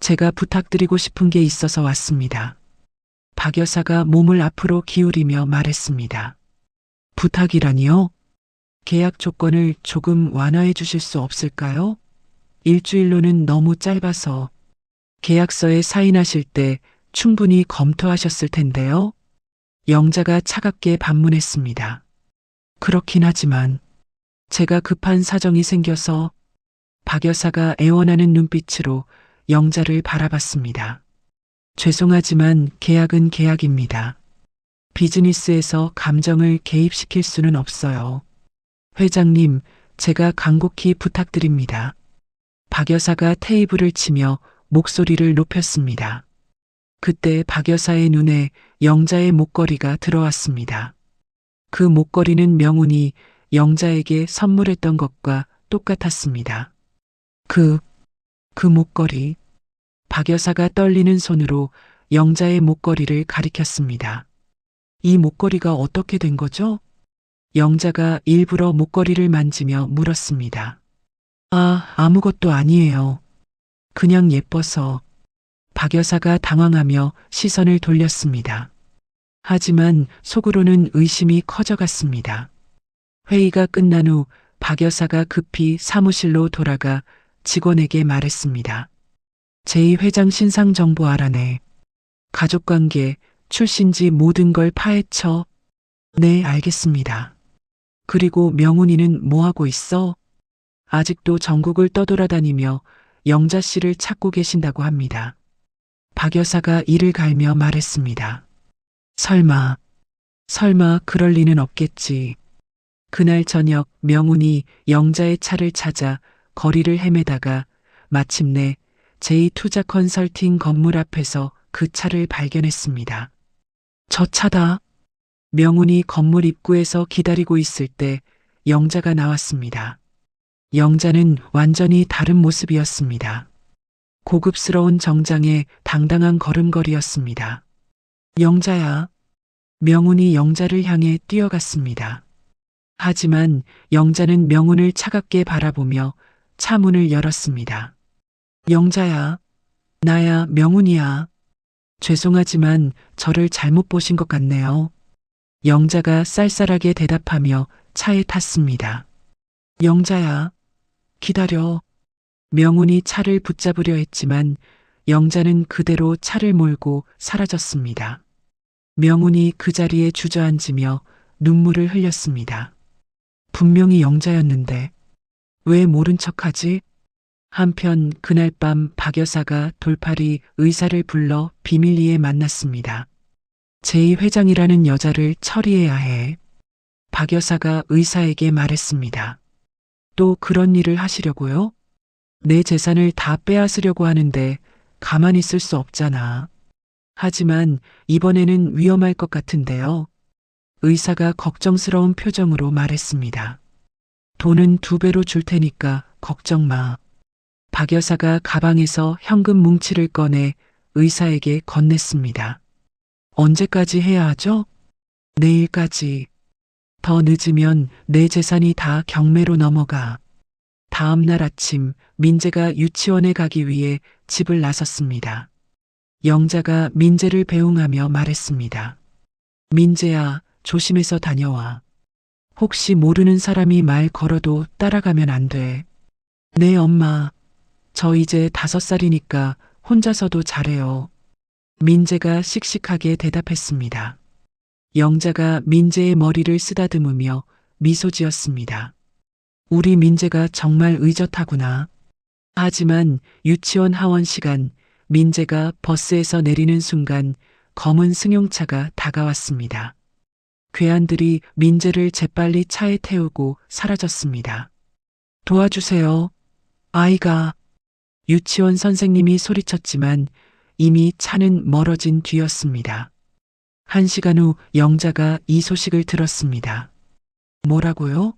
제가 부탁드리고 싶은 게 있어서 왔습니다. 박 여사가 몸을 앞으로 기울이며 말했습니다. 부탁이라니요? 계약 조건을 조금 완화해 주실 수 없을까요? 일주일로는 너무 짧아서 계약서에 사인하실 때 충분히 검토하셨을 텐데요. 영자가 차갑게 반문했습니다. 그렇긴 하지만 제가 급한 사정이 생겨서. 박 여사가 애원하는 눈빛으로 영자를 바라봤습니다. 죄송하지만 계약은 계약입니다. 비즈니스에서 감정을 개입시킬 수는 없어요. 회장님, 제가 간곡히 부탁드립니다. 박 여사가 테이블을 치며 목소리를 높였습니다. 그때 박 여사의 눈에 영자의 목걸이가 들어왔습니다. 그 목걸이는 명운이 영자에게 선물했던 것과 똑같았습니다. 그 목걸이. 박 여사가 떨리는 손으로 영자의 목걸이를 가리켰습니다. 이 목걸이가 어떻게 된 거죠? 영자가 일부러 목걸이를 만지며 물었습니다. 아무것도 아니에요. 그냥 예뻐서. 박 여사가 당황하며 시선을 돌렸습니다. 하지만 속으로는 의심이 커져갔습니다. 회의가 끝난 후 박 여사가 급히 사무실로 돌아가 직원에게 말했습니다. 제2회장 신상 정보 알아내. 가족관계, 출신지 모든 걸 파헤쳐. 네, 알겠습니다. 그리고 명훈이는 뭐하고 있어? 아직도 전국을 떠돌아다니며 영자 씨를 찾고 계신다고 합니다. 박 여사가 이를 갈며 말했습니다. 설마 그럴 리는 없겠지. 그날 저녁 명훈이 영자의 차를 찾아 거리를 헤매다가 마침내 제2투자 컨설팅 건물 앞에서 그 차를 발견했습니다. 저 차다. 명훈이 건물 입구에서 기다리고 있을 때 영자가 나왔습니다. 영자는 완전히 다른 모습이었습니다. 고급스러운 정장에 당당한 걸음걸이였습니다. 영자야. 명훈이 영자를 향해 뛰어갔습니다. 하지만 영자는 명훈을 차갑게 바라보며 차 문을 열었습니다. 영자야. 나야, 명훈이야. 죄송하지만 저를 잘못 보신 것 같네요. 영자가 쌀쌀하게 대답하며 차에 탔습니다. 영자야. 기다려. 명훈이 차를 붙잡으려 했지만 영자는 그대로 차를 몰고 사라졌습니다. 명훈이 그 자리에 주저앉으며 눈물을 흘렸습니다. 분명히 영자였는데 왜 모른 척하지? 한편 그날 밤 박 여사가 돌팔이 의사를 불러 비밀리에 만났습니다. 제2회장이라는 여자를 처리해야 해. 박 여사가 의사에게 말했습니다. 또 그런 일을 하시려고요? 내 재산을 다 빼앗으려고 하는데 가만히 있을 수 없잖아. 하지만 이번에는 위험할 것 같은데요. 의사가 걱정스러운 표정으로 말했습니다. 돈은 2배로 줄 테니까 걱정 마. 박 여사가 가방에서 현금 뭉치를 꺼내 의사에게 건넸습니다. 언제까지 해야 하죠? 내일까지. 더 늦으면 내 재산이 다 경매로 넘어가. 다음 날 아침 민재가 유치원에 가기 위해 집을 나섰습니다. 영자가 민재를 배웅하며 말했습니다. 민재야, 조심해서 다녀와. 혹시 모르는 사람이 말 걸어도 따라가면 안 돼. 네, 엄마. 저 이제 5살이니까 혼자서도 잘해요. 민재가 씩씩하게 대답했습니다. 영자가 민재의 머리를 쓰다듬으며 미소 지었습니다. 우리 민재가 정말 의젓하구나. 하지만 유치원 하원 시간, 민재가 버스에서 내리는 순간 검은 승용차가 다가왔습니다. 괴한들이 민재를 재빨리 차에 태우고 사라졌습니다. 도와주세요. 아이가. 유치원 선생님이 소리쳤지만 이미 차는 멀어진 뒤였습니다. 1시간 후 영자가 이 소식을 들었습니다. 뭐라고요?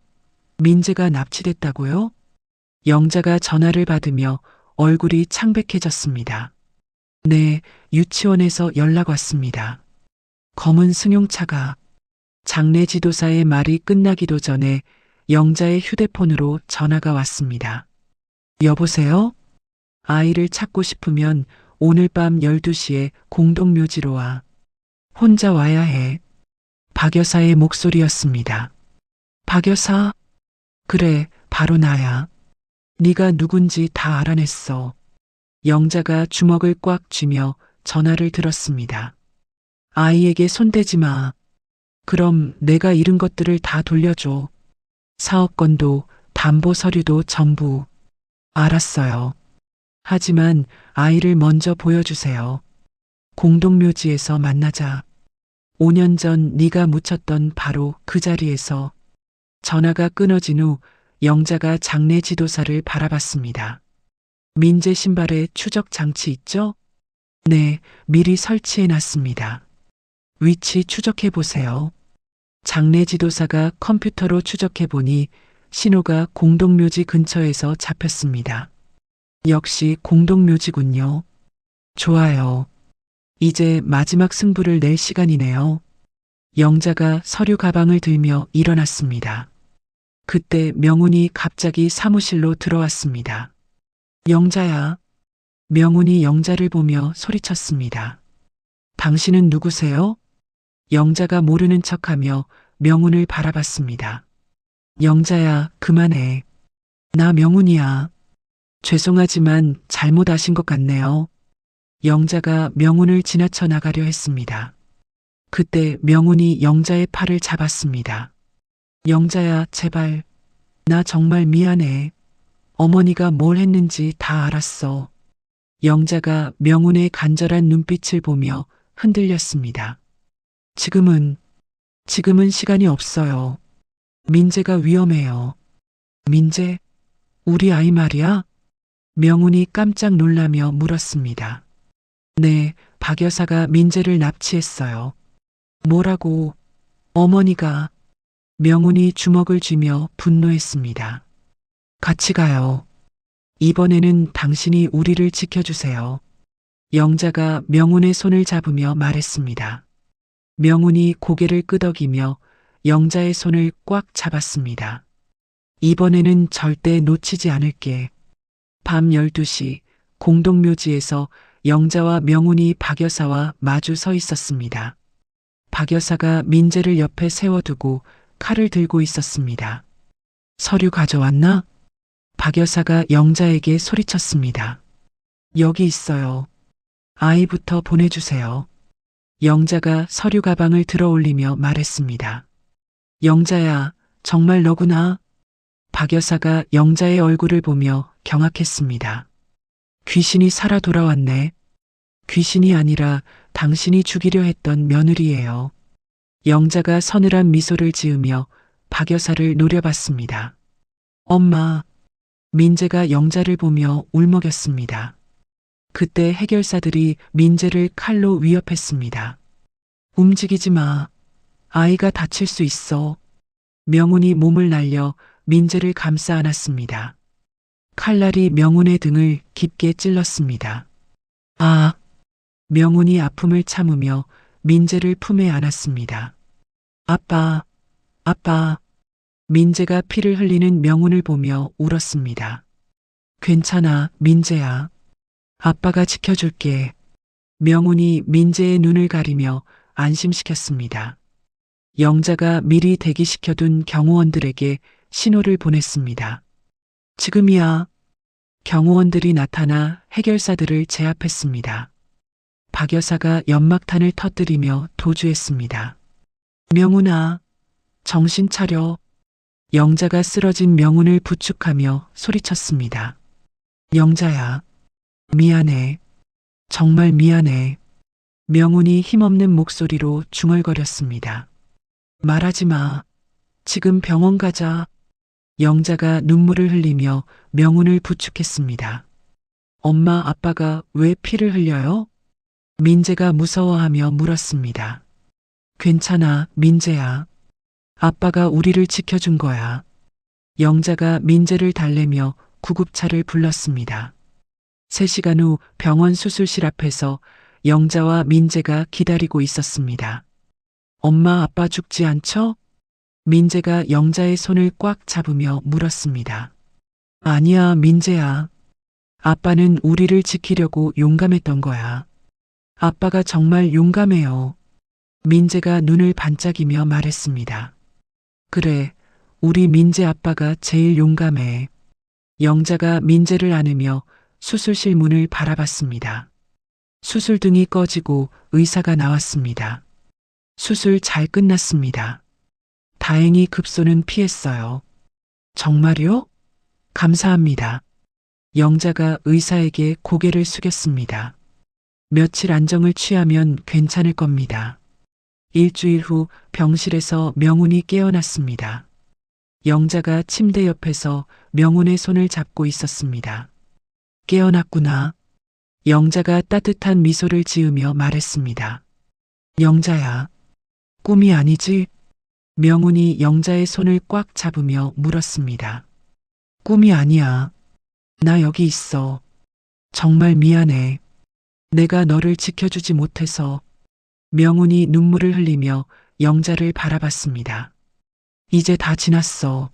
민재가 납치됐다고요? 영자가 전화를 받으며 얼굴이 창백해졌습니다. 네, 유치원에서 연락 왔습니다. 검은 승용차가 장례 지도사의 말이 끝나기도 전에 영자의 휴대폰으로 전화가 왔습니다. 여보세요? 아이를 찾고 싶으면 오늘 밤 12시에 공동묘지로 와. 혼자 와야 해. 박 여사의 목소리였습니다. 박 여사? 그래, 바로 나야. 네가 누군지 다 알아냈어. 영자가 주먹을 꽉 쥐며 전화를 들었습니다. 아이에게 손대지 마. 그럼 내가 잃은 것들을 다 돌려줘. 사업권도 담보 서류도 전부. 알았어요. 하지만 아이를 먼저 보여주세요. 공동묘지에서 만나자. 5년 전 네가 묻혔던 바로 그 자리에서. 전화가 끊어진 후 영자가 장례 지도사를 바라봤습니다. 민재 신발에 추적 장치 있죠? 네, 미리 설치해 놨습니다. 위치 추적해 보세요. 장례 지도사가 컴퓨터로 추적해 보니 신호가 공동묘지 근처에서 잡혔습니다. 역시 공동묘지군요. 좋아요. 이제 마지막 승부를 낼 시간이네요. 영자가 서류 가방을 들며 일어났습니다. 그때 명훈이 갑자기 사무실로 들어왔습니다. 영자야. 명훈이 영자를 보며 소리쳤습니다. 당신은 누구세요? 영자가 모르는 척하며 명훈을 바라봤습니다. 영자야, 그만해. 나 명훈이야. 죄송하지만 잘못 아신 것 같네요. 영자가 명훈을 지나쳐 나가려 했습니다. 그때 명훈이 영자의 팔을 잡았습니다. 영자야, 제발. 나 정말 미안해. 어머니가 뭘 했는지 다 알았어. 영자가 명훈의 간절한 눈빛을 보며 흔들렸습니다. 지금은 시간이 없어요. 민재가 위험해요. 민재? 우리 아이 말이야? 명훈이 깜짝 놀라며 물었습니다. 네, 박 여사가 민재를 납치했어요. 뭐라고? 어머니가. 명훈이 주먹을 쥐며 분노했습니다. 같이 가요. 이번에는 당신이 우리를 지켜주세요. 영자가 명훈의 손을 잡으며 말했습니다. 명훈이 고개를 끄덕이며 영자의 손을 꽉 잡았습니다. 이번에는 절대 놓치지 않을게. 밤 12시 공동묘지에서 영자와 명훈이 박 여사와 마주 서 있었습니다. 박 여사가 민재를 옆에 세워두고 칼을 들고 있었습니다. 서류 가져왔나? 박 여사가 영자에게 소리쳤습니다. 여기 있어요. 아이부터 보내주세요. 영자가 서류 가방을 들어 올리며 말했습니다. 영자야, 정말 너구나. 박 여사가 영자의 얼굴을 보며 경악했습니다. 귀신이 살아 돌아왔네. 귀신이 아니라 당신이 죽이려 했던 며느리예요. 영자가 서늘한 미소를 지으며 박 여사를 노려봤습니다. 엄마. 민재가 영자를 보며 울먹였습니다. 그때 해결사들이 민재를 칼로 위협했습니다. 움직이지 마. 아이가 다칠 수 있어. 명훈이 몸을 날려 민재를 감싸 안았습니다. 칼날이 명훈의 등을 깊게 찔렀습니다. 아! 명훈이 아픔을 참으며 민재를 품에 안았습니다. 아빠, 아빠. 민재가 피를 흘리는 명훈을 보며 울었습니다. 괜찮아, 민재야. 아빠가 지켜줄게. 명훈이 민재의 눈을 가리며 안심시켰습니다. 영자가 미리 대기시켜둔 경호원들에게 신호를 보냈습니다. 지금이야. 경호원들이 나타나 해결사들을 제압했습니다. 박 여사가 연막탄을 터뜨리며 도주했습니다. 명훈아, 정신 차려. 영자가 쓰러진 명훈을 부축하며 소리쳤습니다. 영자야, 미안해. 정말 미안해. 명훈이 힘없는 목소리로 중얼거렸습니다. 말하지 마. 지금 병원 가자. 영자가 눈물을 흘리며 명훈을 부축했습니다. 엄마, 아빠가 왜 피를 흘려요? 민재가 무서워하며 물었습니다. 괜찮아, 민재야. 아빠가 우리를 지켜준 거야. 영자가 민재를 달래며 구급차를 불렀습니다. 3시간 후 병원 수술실 앞에서 영자와 민재가 기다리고 있었습니다. 엄마, 아빠 죽지 않죠? 민재가 영자의 손을 꽉 잡으며 물었습니다. 아니야, 민재야. 아빠는 우리를 지키려고 용감했던 거야. 아빠가 정말 용감해요. 민재가 눈을 반짝이며 말했습니다. 그래, 우리 민재 아빠가 제일 용감해. 영자가 민재를 안으며 수술실 문을 바라봤습니다. 수술등이 꺼지고 의사가 나왔습니다. 수술 잘 끝났습니다. 다행히 급소는 피했어요. 정말요? 감사합니다. 영자가 의사에게 고개를 숙였습니다. 며칠 안정을 취하면 괜찮을 겁니다. 일주일 후 병실에서 명훈이 깨어났습니다. 영자가 침대 옆에서 명훈의 손을 잡고 있었습니다. 깨어났구나. 영자가 따뜻한 미소를 지으며 말했습니다. 영자야, 꿈이 아니지? 명훈이 영자의 손을 꽉 잡으며 물었습니다. 꿈이 아니야. 나 여기 있어. 정말 미안해. 내가 너를 지켜주지 못해서. 명훈이 눈물을 흘리며 영자를 바라봤습니다. 이제 다 지났어.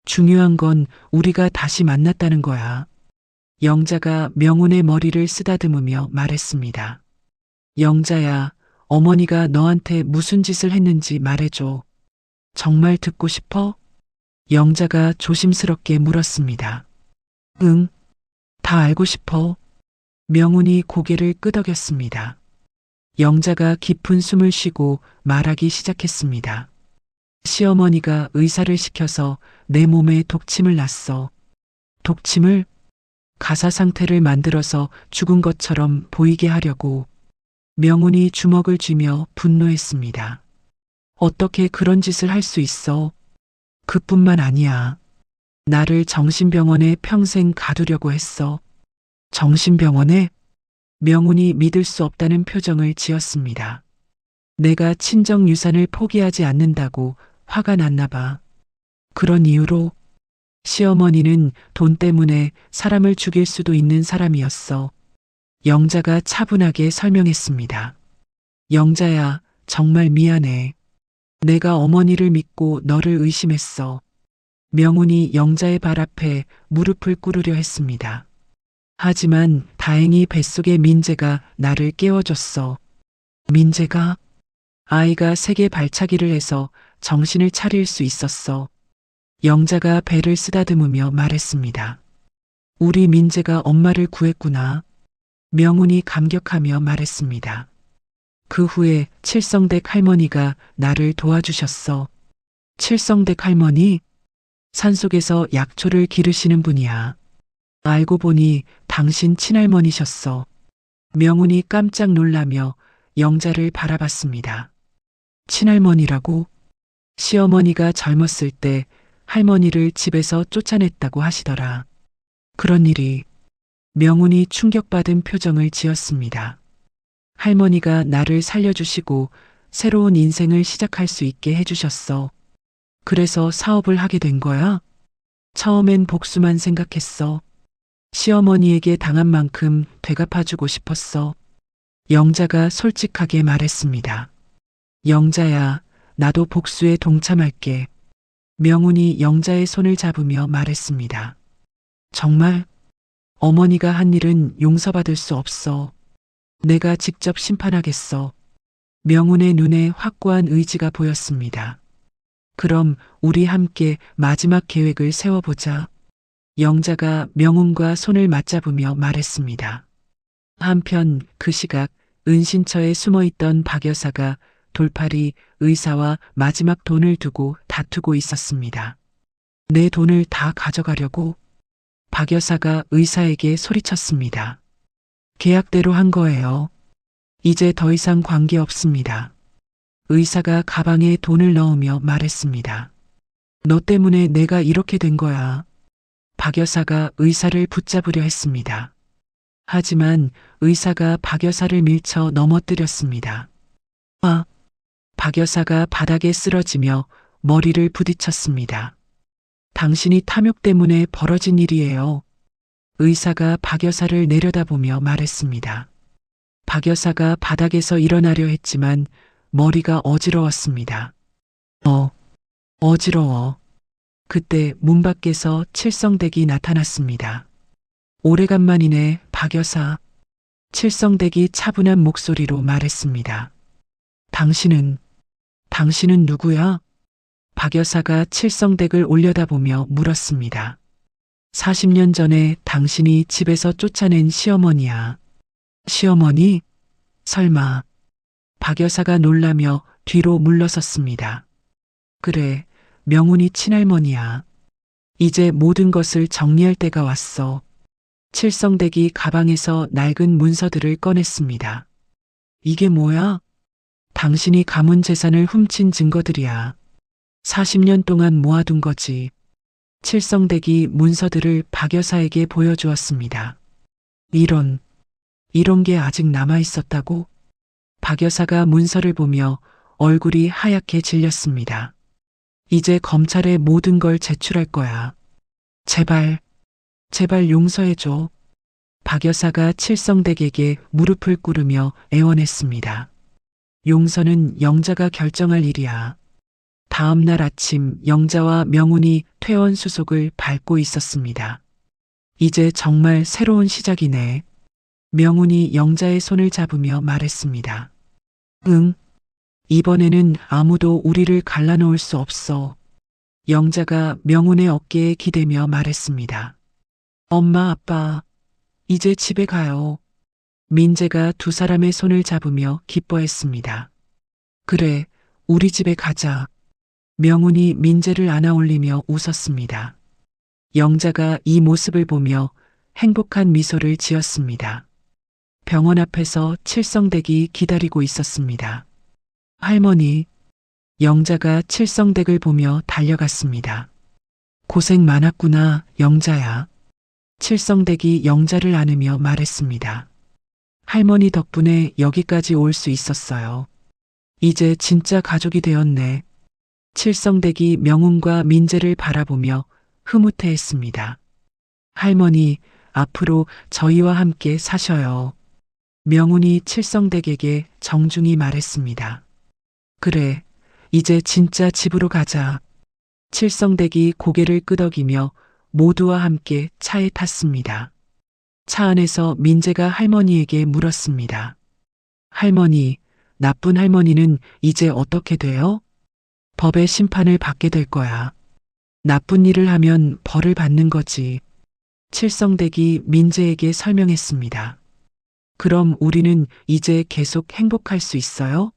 중요한 건 우리가 다시 만났다는 거야. 영자가 명훈의 머리를 쓰다듬으며 말했습니다. 영자야, 어머니가 너한테 무슨 짓을 했는지 말해줘. 정말 듣고 싶어? 영자가 조심스럽게 물었습니다. 응, 다 알고 싶어. 명훈이 고개를 끄덕였습니다. 영자가 깊은 숨을 쉬고 말하기 시작했습니다. 시어머니가 의사를 시켜서 내 몸에 독침을 놨어. 독침을? 가사 상태를 만들어서 죽은 것처럼 보이게 하려고. 명훈이 주먹을 쥐며 분노했습니다. 어떻게 그런 짓을 할 수 있어? 그뿐만 아니야. 나를 정신병원에 평생 가두려고 했어. 정신병원에? 명훈이 믿을 수 없다는 표정을 지었습니다. 내가 친정 유산을 포기하지 않는다고 화가 났나 봐. 그런 이유로? 시어머니는 돈 때문에 사람을 죽일 수도 있는 사람이었어. 영자가 차분하게 설명했습니다. 영자야, 정말 미안해. 내가 어머니를 믿고 너를 의심했어. 명훈이 영자의 발 앞에 무릎을 꿇으려 했습니다. 하지만 다행히 뱃속의 민재가 나를 깨워줬어. 민재가? 아이가 세게 발차기를 해서 정신을 차릴 수 있었어. 영자가 배를 쓰다듬으며 말했습니다. 우리 민재가 엄마를 구했구나. 명훈이 감격하며 말했습니다. 그 후에 칠성댁 할머니가 나를 도와주셨어. 칠성댁 할머니? 산속에서 약초를 기르시는 분이야. 알고 보니 당신 친할머니셨어. 명훈이 깜짝 놀라며 영자를 바라봤습니다. 친할머니라고? 시어머니가 젊었을 때 할머니를 집에서 쫓아냈다고 하시더라. 그런 일이. 명훈이 충격받은 표정을 지었습니다. 할머니가 나를 살려주시고 새로운 인생을 시작할 수 있게 해주셨어. 그래서 사업을 하게 된 거야? 처음엔 복수만 생각했어. 시어머니에게 당한 만큼 되갚아주고 싶었어. 영자가 솔직하게 말했습니다. 영자야, 나도 복수에 동참할게. 명훈이 영자의 손을 잡으며 말했습니다. 정말? 어머니가 한 일은 용서받을 수 없어. 내가 직접 심판하겠어. 명훈의 눈에 확고한 의지가 보였습니다. 그럼 우리 함께 마지막 계획을 세워보자. 영자가 명훈과 손을 맞잡으며 말했습니다. 한편 그 시각 은신처에 숨어있던 박 여사가 돌팔이 의사와 마지막 돈을 두고 다투고 있었습니다. 내 돈을 다 가져가려고? 박 여사가 의사에게 소리쳤습니다. 계약대로 한 거예요. 이제 더 이상 관계 없습니다. 의사가 가방에 돈을 넣으며 말했습니다. 너 때문에 내가 이렇게 된 거야. 박 여사가 의사를 붙잡으려 했습니다. 하지만 의사가 박 여사를 밀쳐 넘어뜨렸습니다. 박 여사가 바닥에 쓰러지며 머리를 부딪혔습니다. 당신이 탐욕 때문에 벌어진 일이에요. 의사가 박 여사를 내려다보며 말했습니다. 박 여사가 바닥에서 일어나려 했지만 머리가 어지러웠습니다. 어지러워. 그때 문 밖에서 칠성댁이 나타났습니다. 오래간만이네, 박 여사. 칠성댁이 차분한 목소리로 말했습니다. 당신은 누구야? 박 여사가 칠성댁을 올려다보며 물었습니다. 40년 전에 당신이 집에서 쫓아낸 시어머니야. 시어머니? 설마. 박 여사가 놀라며 뒤로 물러섰습니다. 그래, 명훈이 친할머니야. 이제 모든 것을 정리할 때가 왔어. 칠성댁이 가방에서 낡은 문서들을 꺼냈습니다. 이게 뭐야? 당신이 가문 재산을 훔친 증거들이야. 40년 동안 모아둔 거지. 칠성댁이 문서들을 박 여사에게 보여주었습니다. 이런 게 아직 남아 있었다고? 박 여사가 문서를 보며 얼굴이 하얗게 질렸습니다. 이제 검찰에 모든 걸 제출할 거야. 제발 용서해줘. 박 여사가 칠성댁에게 무릎을 꿇으며 애원했습니다. 용서는 영자가 결정할 일이야. 다음 날 아침 영자와 명훈이 퇴원 수속을 밟고 있었습니다. 이제 정말 새로운 시작이네. 명훈이 영자의 손을 잡으며 말했습니다. 응. 이번에는 아무도 우리를 갈라놓을 수 없어. 영자가 명훈의 어깨에 기대며 말했습니다. 엄마, 아빠, 이제 집에 가요. 민재가 두 사람의 손을 잡으며 기뻐했습니다. 그래, 우리 집에 가자. 명훈이 민재를 안아올리며 웃었습니다. 영자가 이 모습을 보며 행복한 미소를 지었습니다. 병원 앞에서 칠성댁이 기다리고 있었습니다. 할머니, 영자가 칠성댁을 보며 달려갔습니다. 고생 많았구나, 영자야. 칠성댁이 영자를 안으며 말했습니다. 할머니 덕분에 여기까지 올 수 있었어요. 이제 진짜 가족이 되었네. 칠성댁이 명훈과 민재를 바라보며 흐뭇해했습니다. 할머니, 앞으로 저희와 함께 사셔요. 명훈이 칠성댁에게 정중히 말했습니다. 그래, 이제 진짜 집으로 가자. 칠성댁이 고개를 끄덕이며 모두와 함께 차에 탔습니다. 차 안에서 민재가 할머니에게 물었습니다. 할머니, 나쁜 할머니는 이제 어떻게 돼요? 법의 심판을 받게 될 거야. 나쁜 일을 하면 벌을 받는 거지. 칠성댁이 민재에게 설명했습니다. 그럼 우리는 이제 계속 행복할 수 있어요?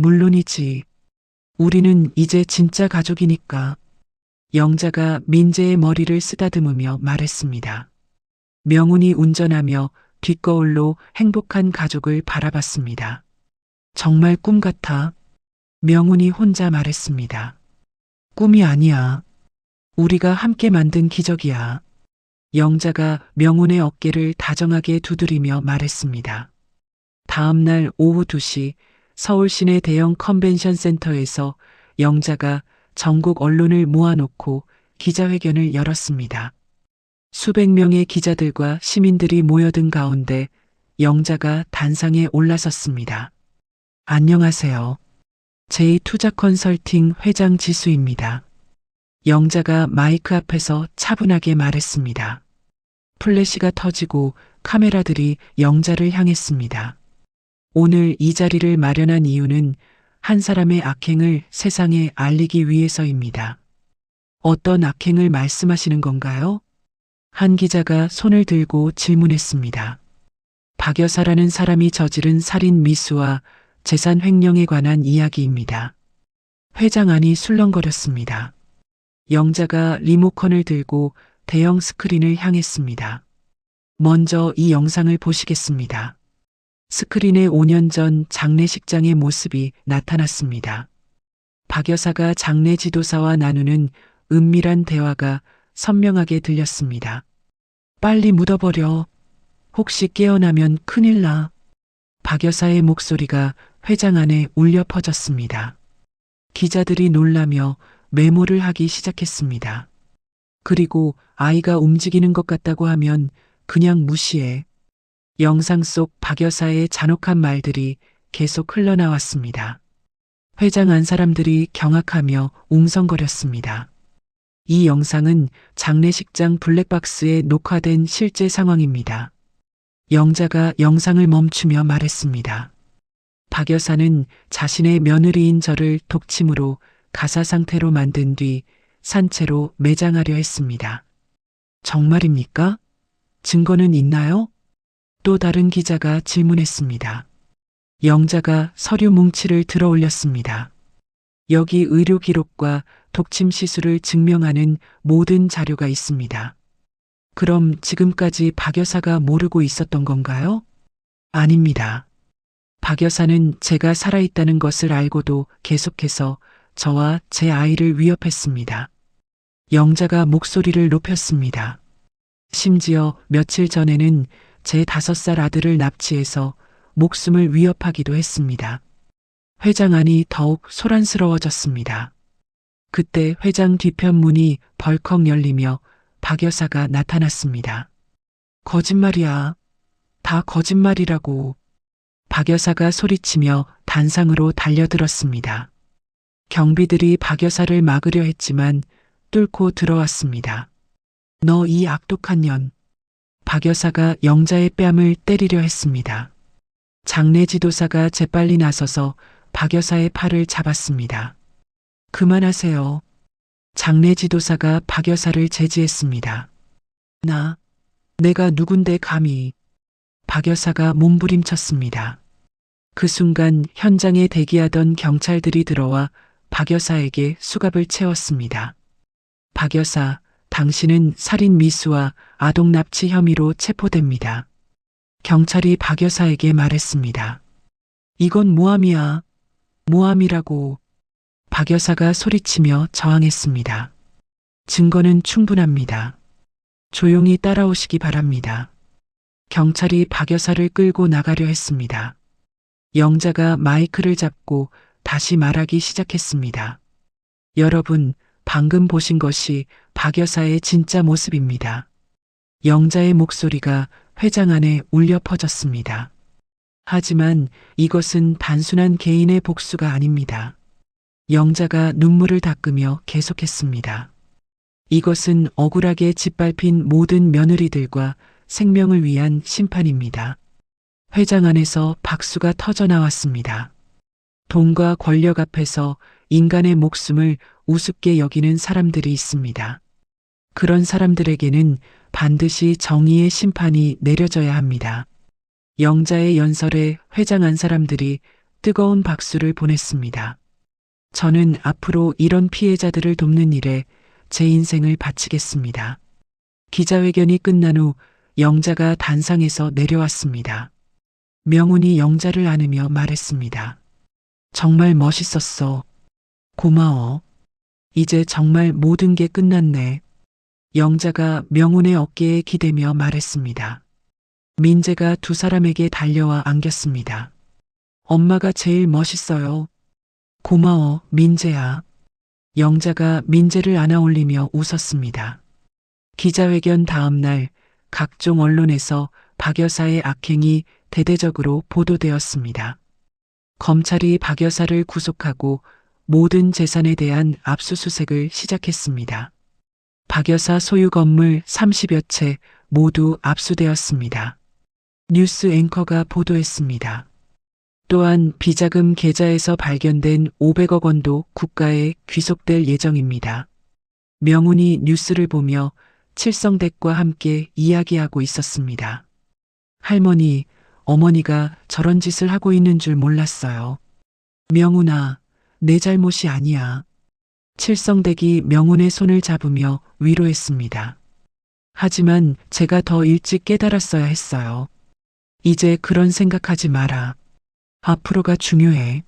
물론이지. 우리는 이제 진짜 가족이니까. 영자가 민재의 머리를 쓰다듬으며 말했습니다. 명훈이 운전하며 뒷거울로 행복한 가족을 바라봤습니다. 정말 꿈 같아. 명훈이 혼자 말했습니다. 꿈이 아니야. 우리가 함께 만든 기적이야. 영자가 명훈의 어깨를 다정하게 두드리며 말했습니다. 다음 날 오후 2시 서울 시내 대형 컨벤션 센터에서 영자가 전국 언론을 모아놓고 기자회견을 열었습니다. 수백 명의 기자들과 시민들이 모여든 가운데 영자가 단상에 올라섰습니다. 안녕하세요. 제2투자컨설팅 회장 지수입니다. 영자가 마이크 앞에서 차분하게 말했습니다. 플래시가 터지고 카메라들이 영자를 향했습니다. 오늘 이 자리를 마련한 이유는 한 사람의 악행을 세상에 알리기 위해서입니다. 어떤 악행을 말씀하시는 건가요? 한 기자가 손을 들고 질문했습니다. 박 여사라는 사람이 저지른 살인 미수와 재산 횡령에 관한 이야기입니다. 회장 안이 술렁거렸습니다. 영자가 리모컨을 들고 대형 스크린을 향했습니다. 먼저 이 영상을 보시겠습니다. 스크린에 5년 전 장례식장의 모습이 나타났습니다. 박 여사가 장례 지도사와 나누는 은밀한 대화가 선명하게 들렸습니다. 빨리 묻어버려. 혹시 깨어나면 큰일 나. 박 여사의 목소리가 회장 안에 울려 퍼졌습니다. 기자들이 놀라며 메모를 하기 시작했습니다. 그리고 아이가 움직이는 것 같다고 하면 그냥 무시해. 영상 속 박 여사의 잔혹한 말들이 계속 흘러나왔습니다. 회장 안 사람들이 경악하며 웅성거렸습니다. 이 영상은 장례식장 블랙박스에 녹화된 실제 상황입니다. 영자가 영상을 멈추며 말했습니다. 박 여사는 자신의 며느리인 저를 독침으로 가사 상태로 만든 뒤 산채로 매장하려 했습니다. 정말입니까? 증거는 있나요? 또 다른 기자가 질문했습니다. 영자가 서류 뭉치를 들어 올렸습니다. 여기 의료 기록과 독침 시술을 증명하는 모든 자료가 있습니다. 그럼 지금까지 박 여사가 모르고 있었던 건가요? 아닙니다. 박 여사는 제가 살아있다는 것을 알고도 계속해서 저와 제 아이를 위협했습니다. 영자가 목소리를 높였습니다. 심지어 며칠 전에는 제 5살 아들을 납치해서 목숨을 위협하기도 했습니다. 회장 안이 더욱 소란스러워졌습니다. 그때 회장 뒤편 문이 벌컥 열리며 박 여사가 나타났습니다. 거짓말이야. 다 거짓말이라고. 박 여사가 소리치며 단상으로 달려들었습니다. 경비들이 박 여사를 막으려 했지만 뚫고 들어왔습니다. 너 이 악독한 년. 박 여사가 영자의 뺨을 때리려 했습니다. 장례 지도사가 재빨리 나서서 박 여사의 팔을 잡았습니다. 그만하세요. 장례 지도사가 박 여사를 제지했습니다. 내가 누군데 감히. 박 여사가 몸부림쳤습니다. 그 순간 현장에 대기하던 경찰들이 들어와 박 여사에게 수갑을 채웠습니다. 박 여사, 당신은 살인 미수와 아동 납치 혐의로 체포됩니다. 경찰이 박 여사에게 말했습니다. 이건 모함이야. 모함이라고. 박 여사가 소리치며 저항했습니다. 증거는 충분합니다. 조용히 따라오시기 바랍니다. 경찰이 박 여사를 끌고 나가려 했습니다. 영자가 마이크를 잡고 다시 말하기 시작했습니다. 여러분, 방금 보신 것이 박 여사의 진짜 모습입니다. 영자의 목소리가 회장 안에 울려 퍼졌습니다. 하지만 이것은 단순한 개인의 복수가 아닙니다. 영자가 눈물을 닦으며 계속했습니다. 이것은 억울하게 짓밟힌 모든 며느리들과 생명을 위한 심판입니다. 회장 안에서 박수가 터져 나왔습니다. 돈과 권력 앞에서 인간의 목숨을 우습게 여기는 사람들이 있습니다. 그런 사람들에게는 반드시 정의의 심판이 내려져야 합니다. 영자의 연설에 회장 안 사람들이 뜨거운 박수를 보냈습니다. 저는 앞으로 이런 피해자들을 돕는 일에 제 인생을 바치겠습니다. 기자회견이 끝난 후 영자가 단상에서 내려왔습니다. 명훈이 영자를 안으며 말했습니다. 정말 멋있었어. 고마워. 이제 정말 모든 게 끝났네. 영자가 명훈의 어깨에 기대며 말했습니다. 민재가 두 사람에게 달려와 안겼습니다. 엄마가 제일 멋있어요. 고마워, 민재야. 영자가 민재를 안아 올리며 웃었습니다. 기자회견 다음 날 각종 언론에서 박 여사의 악행이 대대적으로 보도되었습니다. 검찰이 박 여사를 구속하고 모든 재산에 대한 압수수색을 시작했습니다. 박 여사 소유 건물 30여 채 모두 압수되었습니다. 뉴스 앵커가 보도했습니다. 또한 비자금 계좌에서 발견된 500억 원도 국가에 귀속될 예정입니다. 명훈이 뉴스를 보며 칠성댁과 함께 이야기하고 있었습니다. 할머니, 어머니가 저런 짓을 하고 있는 줄 몰랐어요. 명훈아, 내 잘못이 아니야. 칠성댁이 명훈의 손을 잡으며 위로했습니다. 하지만 제가 더 일찍 깨달았어야 했어요. 이제 그런 생각하지 마라. 앞으로가 중요해.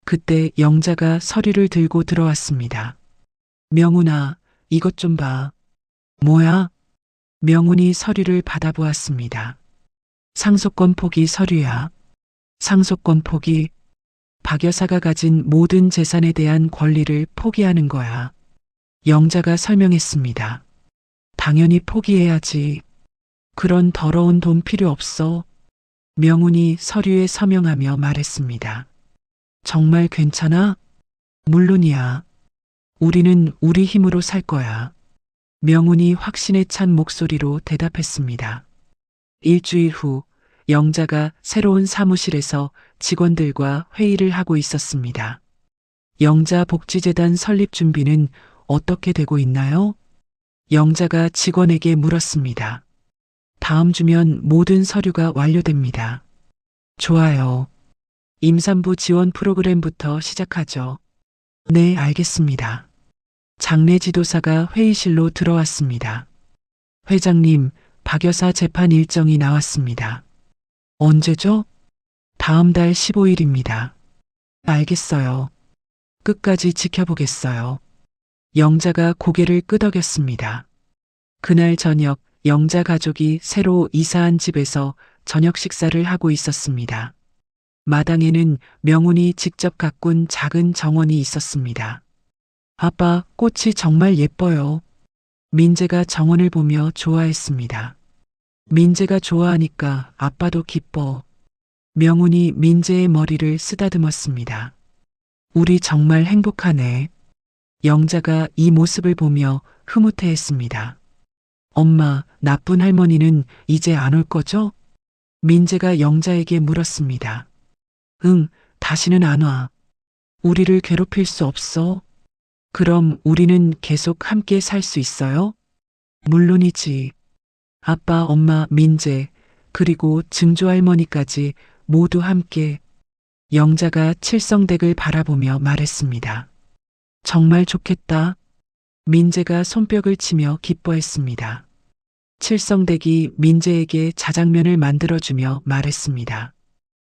그때 영자가 서류를 들고 들어왔습니다. 명훈아, 이것 좀 봐. 뭐야? 명훈이 서류를 받아보았습니다. 상속권 포기 서류야. 상속권 포기. 박 여사가 가진 모든 재산에 대한 권리를 포기하는 거야. 영자가 설명했습니다. 당연히 포기해야지. 그런 더러운 돈 필요 없어. 명훈이 서류에 서명하며 말했습니다. 정말 괜찮아? 물론이야. 우리는 우리 힘으로 살 거야. 명훈이 확신에 찬 목소리로 대답했습니다. 일주일 후 영자가 새로운 사무실에서 직원들과 회의를 하고 있었습니다. 영자 복지재단 설립 준비는 어떻게 되고 있나요? 영자가 직원에게 물었습니다. 다음 주면 모든 서류가 완료됩니다. 좋아요. 임산부 지원 프로그램부터 시작하죠. 네, 알겠습니다. 장례 지도사가 회의실로 들어왔습니다. 회장님, 박 여사 재판 일정이 나왔습니다. 언제죠? 다음 달 15일입니다. 알겠어요. 끝까지 지켜보겠어요. 영자가 고개를 끄덕였습니다. 그날 저녁 영자 가족이 새로 이사한 집에서 저녁 식사를 하고 있었습니다. 마당에는 명훈이 직접 가꾼 작은 정원이 있었습니다. 아빠, 꽃이 정말 예뻐요. 민재가 정원을 보며 좋아했습니다. 민재가 좋아하니까 아빠도 기뻐. 명훈이 민재의 머리를 쓰다듬었습니다. 우리 정말 행복하네. 영자가 이 모습을 보며 흐뭇해했습니다. 엄마, 나쁜 할머니는 이제 안 올 거죠? 민재가 영자에게 물었습니다. 응, 다시는 안 와. 우리를 괴롭힐 수 없어. 그럼 우리는 계속 함께 살 수 있어요? 물론이지. 아빠, 엄마, 민재, 그리고 증조 할머니까지 모두 함께. 영자가 칠성댁을 바라보며 말했습니다. 정말 좋겠다. 민재가 손뼉을 치며 기뻐했습니다. 칠성댁이 민재에게 자장면을 만들어주며 말했습니다.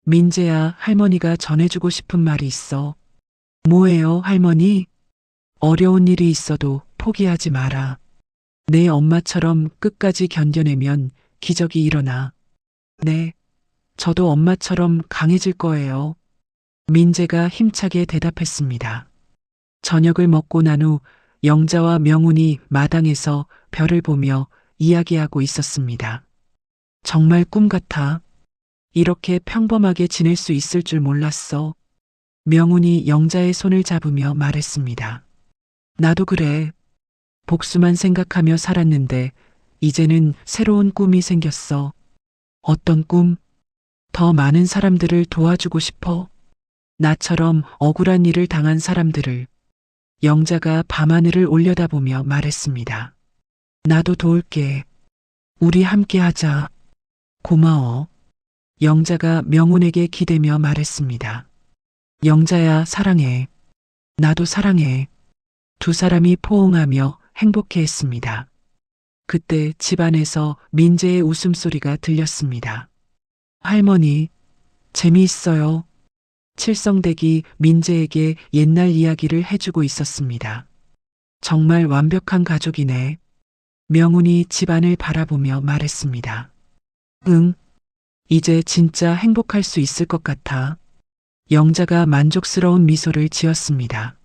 민재야, 할머니가 전해주고 싶은 말이 있어. 뭐예요, 할머니? 어려운 일이 있어도 포기하지 마라. 내 엄마처럼 끝까지 견뎌내면 기적이 일어나. 네, 저도 엄마처럼 강해질 거예요. 민재가 힘차게 대답했습니다. 저녁을 먹고 난 후 영자와 명훈이 마당에서 별을 보며 이야기하고 있었습니다. 정말 꿈 같아. 이렇게 평범하게 지낼 수 있을 줄 몰랐어. 명훈이 영자의 손을 잡으며 말했습니다. 나도 그래. 복수만 생각하며 살았는데 이제는 새로운 꿈이 생겼어. 어떤 꿈? 더 많은 사람들을 도와주고 싶어. 나처럼 억울한 일을 당한 사람들을. 영자가 밤하늘을 올려다보며 말했습니다. 나도 도울게. 우리 함께 하자. 고마워. 영자가 명훈에게 기대며 말했습니다. 영자야, 사랑해. 나도 사랑해. 두 사람이 포옹하며 행복해했습니다. 그때 집안에서 민재의 웃음소리가 들렸습니다. 할머니, 재미있어요. 칠성댁이 민재에게 옛날 이야기를 해주고 있었습니다. 정말 완벽한 가족이네. 명훈이 집안을 바라보며 말했습니다. 응, 이제 진짜 행복할 수 있을 것 같아. 영자가 만족스러운 미소를 지었습니다.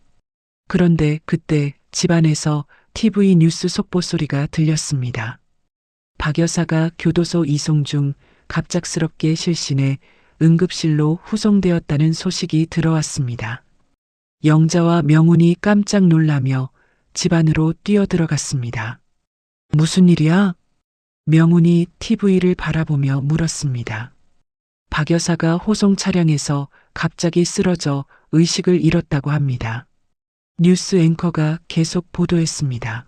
그런데 그때 집안에서 TV 뉴스 속보 소리가 들렸습니다. 박 여사가 교도소 이송 중 갑작스럽게 실신해 응급실로 후송되었다는 소식이 들어왔습니다. 영자와 명훈이 깜짝 놀라며 집 안으로 뛰어들어갔습니다. 무슨 일이야? 명훈이 TV를 바라보며 물었습니다. 박 여사가 호송 차량에서 갑자기 쓰러져 의식을 잃었다고 합니다. 뉴스 앵커가 계속 보도했습니다.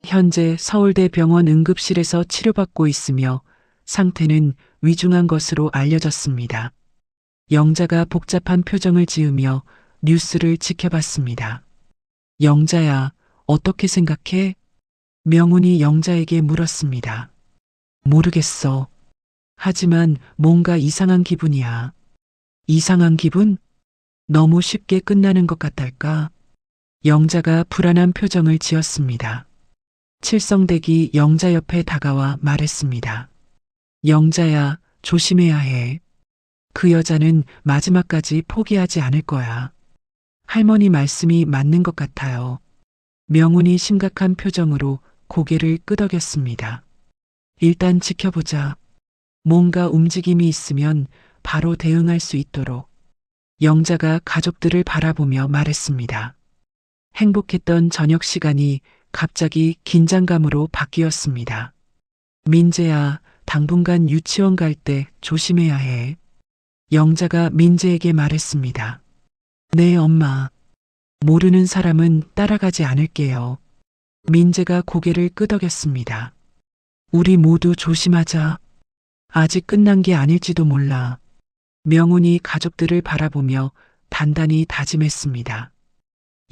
현재 서울대 병원 응급실에서 치료받고 있으며 상태는 위중한 것으로 알려졌습니다. 영자가 복잡한 표정을 지으며 뉴스를 지켜봤습니다. 영자야, 어떻게 생각해? 명훈이 영자에게 물었습니다. 모르겠어. 하지만 뭔가 이상한 기분이야. 이상한 기분? 너무 쉽게 끝나는 것 같달까? 영자가 불안한 표정을 지었습니다. 칠성댁이 영자 옆에 다가와 말했습니다. 영자야, 조심해야 해. 그 여자는 마지막까지 포기하지 않을 거야. 할머니 말씀이 맞는 것 같아요. 명훈이 심각한 표정으로 고개를 끄덕였습니다. 일단 지켜보자. 뭔가 움직임이 있으면 바로 대응할 수 있도록. 영자가 가족들을 바라보며 말했습니다. 행복했던 저녁 시간이 갑자기 긴장감으로 바뀌었습니다. 민재야, 당분간 유치원 갈 때 조심해야 해. 영자가 민재에게 말했습니다. 네, 엄마. 모르는 사람은 따라가지 않을게요. 민재가 고개를 끄덕였습니다. 우리 모두 조심하자. 아직 끝난 게 아닐지도 몰라. 명훈이 가족들을 바라보며 단단히 다짐했습니다.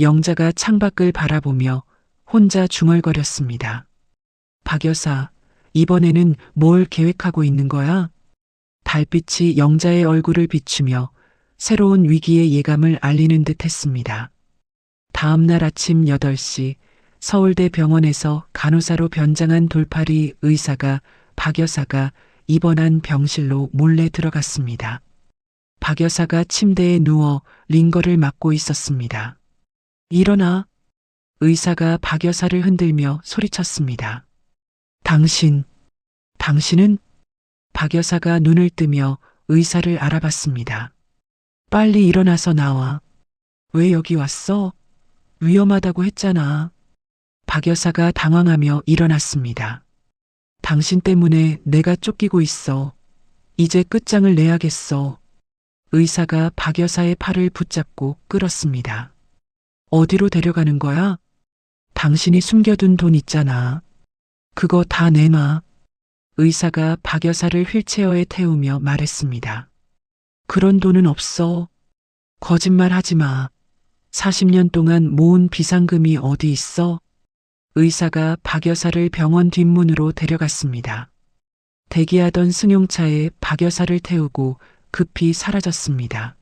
영자가 창밖을 바라보며 혼자 중얼거렸습니다. 박 여사, 이번에는 뭘 계획하고 있는 거야? 달빛이 영자의 얼굴을 비추며 새로운 위기의 예감을 알리는 듯 했습니다. 다음 날 아침 8시 서울대 병원에서 간호사로 변장한 돌팔이 의사가 박 여사가 입원한 병실로 몰래 들어갔습니다. 박 여사가 침대에 누워 링거를 맞고 있었습니다. 일어나. 의사가 박 여사를 흔들며 소리쳤습니다. 당신은? 박 여사가 눈을 뜨며 의사를 알아봤습니다. 빨리 일어나서 나와. 왜 여기 왔어? 위험하다고 했잖아. 박 여사가 당황하며 일어났습니다. 당신 때문에 내가 쫓기고 있어. 이제 끝장을 내야겠어. 의사가 박 여사의 팔을 붙잡고 끌었습니다. 어디로 데려가는 거야? 당신이 숨겨둔 돈 있잖아. 그거 다 내놔. 의사가 박 여사를 휠체어에 태우며 말했습니다. 그런 돈은 없어. 거짓말 하지 마. 40년 동안 모은 비상금이 어디 있어? 의사가 박 여사를 병원 뒷문으로 데려갔습니다. 대기하던 승용차에 박 여사를 태우고 급히 사라졌습니다.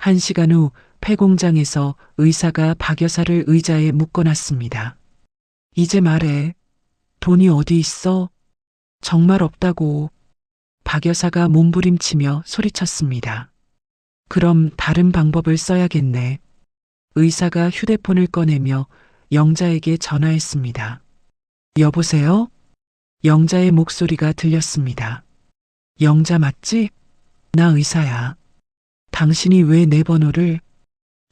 1시간 후 폐공장에서 의사가 박 여사를 의자에 묶어놨습니다. 이제 말해. 돈이 어디 있어? 정말 없다고. 박 여사가 몸부림치며 소리쳤습니다. 그럼 다른 방법을 써야겠네. 의사가 휴대폰을 꺼내며 영자에게 전화했습니다. 여보세요? 영자의 목소리가 들렸습니다. 영자 맞지? 나 의사야. 당신이 왜 내 번호를?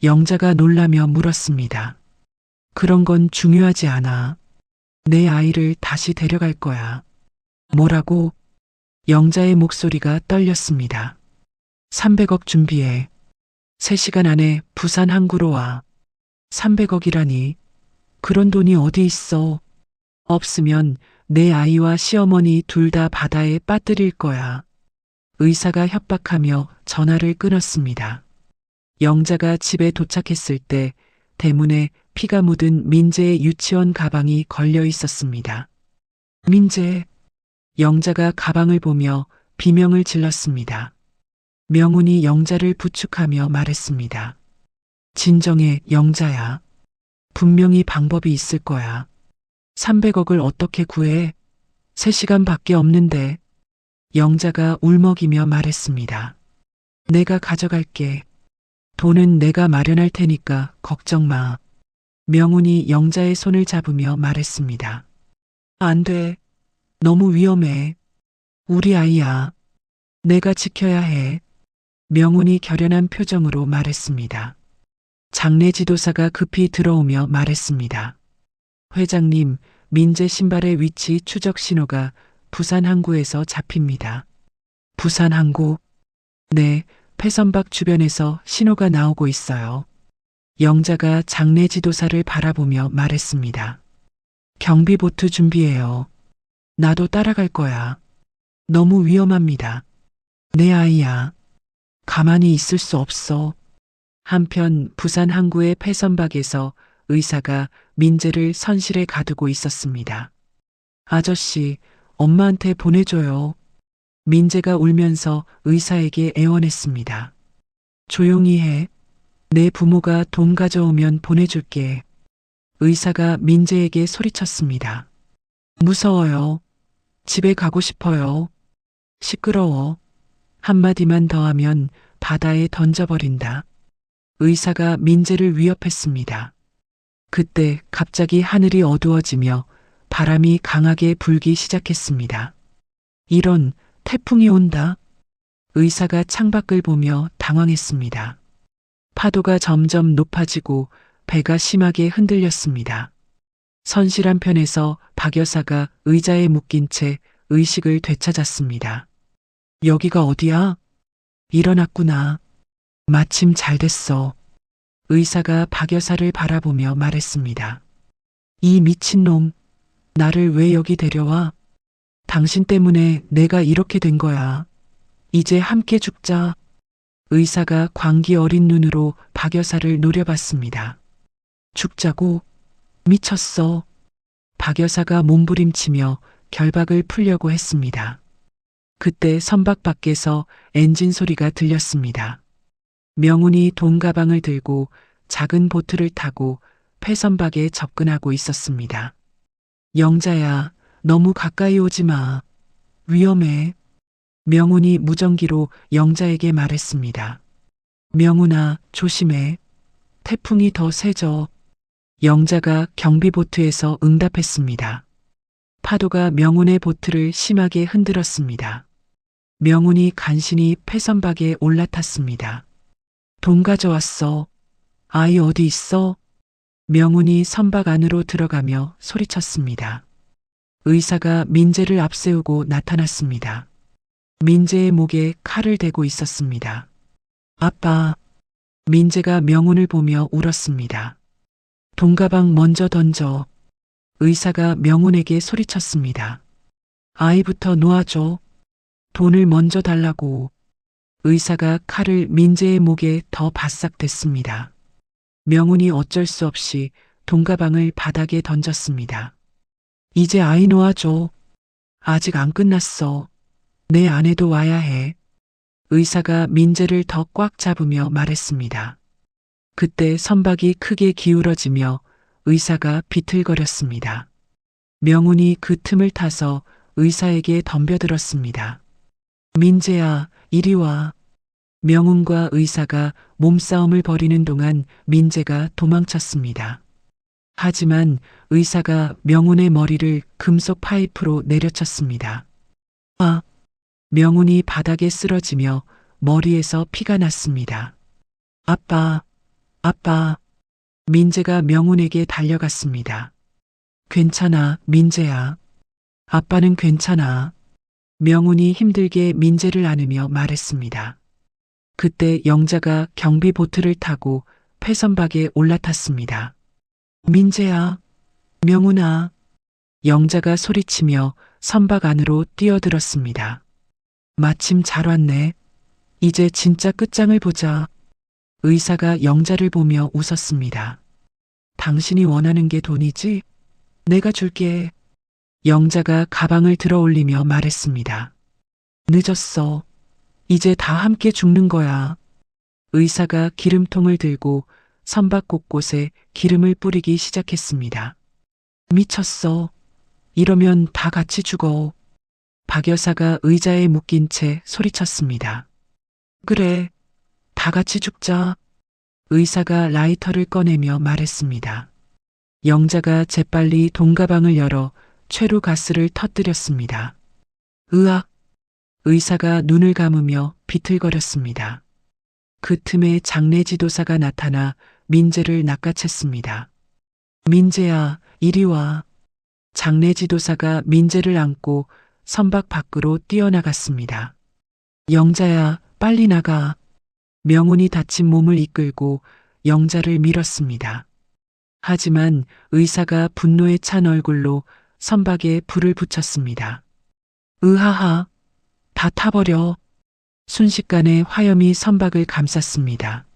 영자가 놀라며 물었습니다. 그런 건 중요하지 않아. 내 아이를 다시 데려갈 거야. 뭐라고? 영자의 목소리가 떨렸습니다. 300억 준비해. 3시간 안에 부산 항구로 와. 300억이라니. 그런 돈이 어디 있어. 없으면 내 아이와 시어머니 둘 다 바다에 빠뜨릴 거야. 의사가 협박하며 전화를 끊었습니다. 영자가 집에 도착했을 때 대문에 피가 묻은 민재의 유치원 가방이 걸려 있었습니다. 민재. 영자가 가방을 보며 비명을 질렀습니다. 명훈이 영자를 부축하며 말했습니다. 진정해, 영자야. 분명히 방법이 있을 거야. 300억을 어떻게 구해? 3시간밖에 없는데. 영자가 울먹이며 말했습니다. 내가 가져갈게. 돈은 내가 마련할 테니까 걱정 마. 명훈이 영자의 손을 잡으며 말했습니다. 안 돼. 너무 위험해. 우리 아이야. 내가 지켜야 해. 명훈이 결연한 표정으로 말했습니다. 장례 지도사가 급히 들어오며 말했습니다. 회장님, 민재 신발의 위치 추적 신호가 부산 항구에서 잡힙니다. 부산 항구? 네, 폐선박 주변에서 신호가 나오고 있어요. 영자가 장례 지도사를 바라보며 말했습니다. 경비보트 준비해요. 나도 따라갈 거야. 너무 위험합니다. 내 아이야. 가만히 있을 수 없어. 한편 부산 항구의 폐선박에서 의사가 민재를 선실에 가두고 있었습니다. 아저씨, 엄마한테 보내줘요. 민재가 울면서 의사에게 애원했습니다. 조용히 해. 내 부모가 돈 가져오면 보내줄게. 의사가 민재에게 소리쳤습니다. 무서워요. 집에 가고 싶어요. 시끄러워. 한마디만 더 하면 바다에 던져버린다. 의사가 민재를 위협했습니다. 그때 갑자기 하늘이 어두워지며 바람이 강하게 불기 시작했습니다. 이런, 태풍이 온다. 의사가 창밖을 보며 당황했습니다. 파도가 점점 높아지고 배가 심하게 흔들렸습니다. 선실한 편에서 박 여사가 의자에 묶인 채 의식을 되찾았습니다. 여기가 어디야? 일어났구나. 마침 잘 됐어. 의사가 박 여사를 바라보며 말했습니다. 이 미친놈, 나를 왜 여기 데려와? 당신 때문에 내가 이렇게 된 거야. 이제 함께 죽자. 의사가 광기 어린 눈으로 박 여사를 노려봤습니다. 죽자고? 미쳤어. 박 여사가 몸부림치며 결박을 풀려고 했습니다. 그때 선박 밖에서 엔진 소리가 들렸습니다. 명운이 돈가방을 들고 작은 보트를 타고 폐선박에 접근하고 있었습니다. 영자야, 너무 가까이 오지 마. 위험해. 명운이 무전기로 영자에게 말했습니다. 명운아, 조심해. 태풍이 더 세져. 영자가 경비보트에서 응답했습니다. 파도가 명운의 보트를 심하게 흔들었습니다. 명운이 간신히 폐선박에 올라탔습니다. 돈 가져왔어. 아이 어디 있어? 명운이 선박 안으로 들어가며 소리쳤습니다. 의사가 민재를 앞세우고 나타났습니다. 민재의 목에 칼을 대고 있었습니다. 아빠. 민재가 명운을 보며 울었습니다. 돈가방 먼저 던져. 의사가 명운에게 소리쳤습니다. 아이부터 놓아줘. 돈을 먼저 달라고. 의사가 칼을 민재의 목에 더 바싹 댔습니다. 명운이 어쩔 수 없이 돈가방을 바닥에 던졌습니다. 이제 아이 놓아줘. 아직 안 끝났어. 내 아내도 와야 해. 의사가 민재를 더 꽉 잡으며 말했습니다. 그때 선박이 크게 기울어지며 의사가 비틀거렸습니다. 명운이 그 틈을 타서 의사에게 덤벼들었습니다. 민재야, 이리 와. 명운과 의사가 몸싸움을 벌이는 동안 민재가 도망쳤습니다. 하지만 의사가 명운의 머리를 금속 파이프로 내려쳤습니다. 아! 명운이 바닥에 쓰러지며 머리에서 피가 났습니다. 아빠! 아빠! 민재가 명운에게 달려갔습니다. 괜찮아, 민재야. 아빠는 괜찮아. 명운이 힘들게 민재를 안으며 말했습니다. 그때 영자가 경비보트를 타고 폐선박에 올라탔습니다. 민재야, 명운아. 영자가 소리치며 선박 안으로 뛰어들었습니다. 마침 잘 왔네. 이제 진짜 끝장을 보자. 의사가 영자를 보며 웃었습니다. 당신이 원하는 게 돈이지? 내가 줄게. 영자가 가방을 들어 올리며 말했습니다. 늦었어. 이제 다 함께 죽는 거야. 의사가 기름통을 들고 선박 곳곳에 기름을 뿌리기 시작했습니다. 미쳤어. 이러면 다 같이 죽어. 박 여사가 의자에 묶인 채 소리쳤습니다. 그래, 다 같이 죽자. 의사가 라이터를 꺼내며 말했습니다. 영자가 재빨리 돈가방을 열어 최루 가스를 터뜨렸습니다. 으악! 의사가 눈을 감으며 비틀거렸습니다. 그 틈에 장례 지도사가 나타나 민재를 낚아챘습니다. 민재야, 이리 와. 장례 지도사가 민재를 안고 선박 밖으로 뛰어나갔습니다. 영자야, 빨리 나가. 명운이 다친 몸을 이끌고 영자를 밀었습니다. 하지만 의사가 분노에 찬 얼굴로 선박에 불을 붙였습니다. 으하하, 다 타버려. 순식간에 화염이 선박을 감쌌습니다.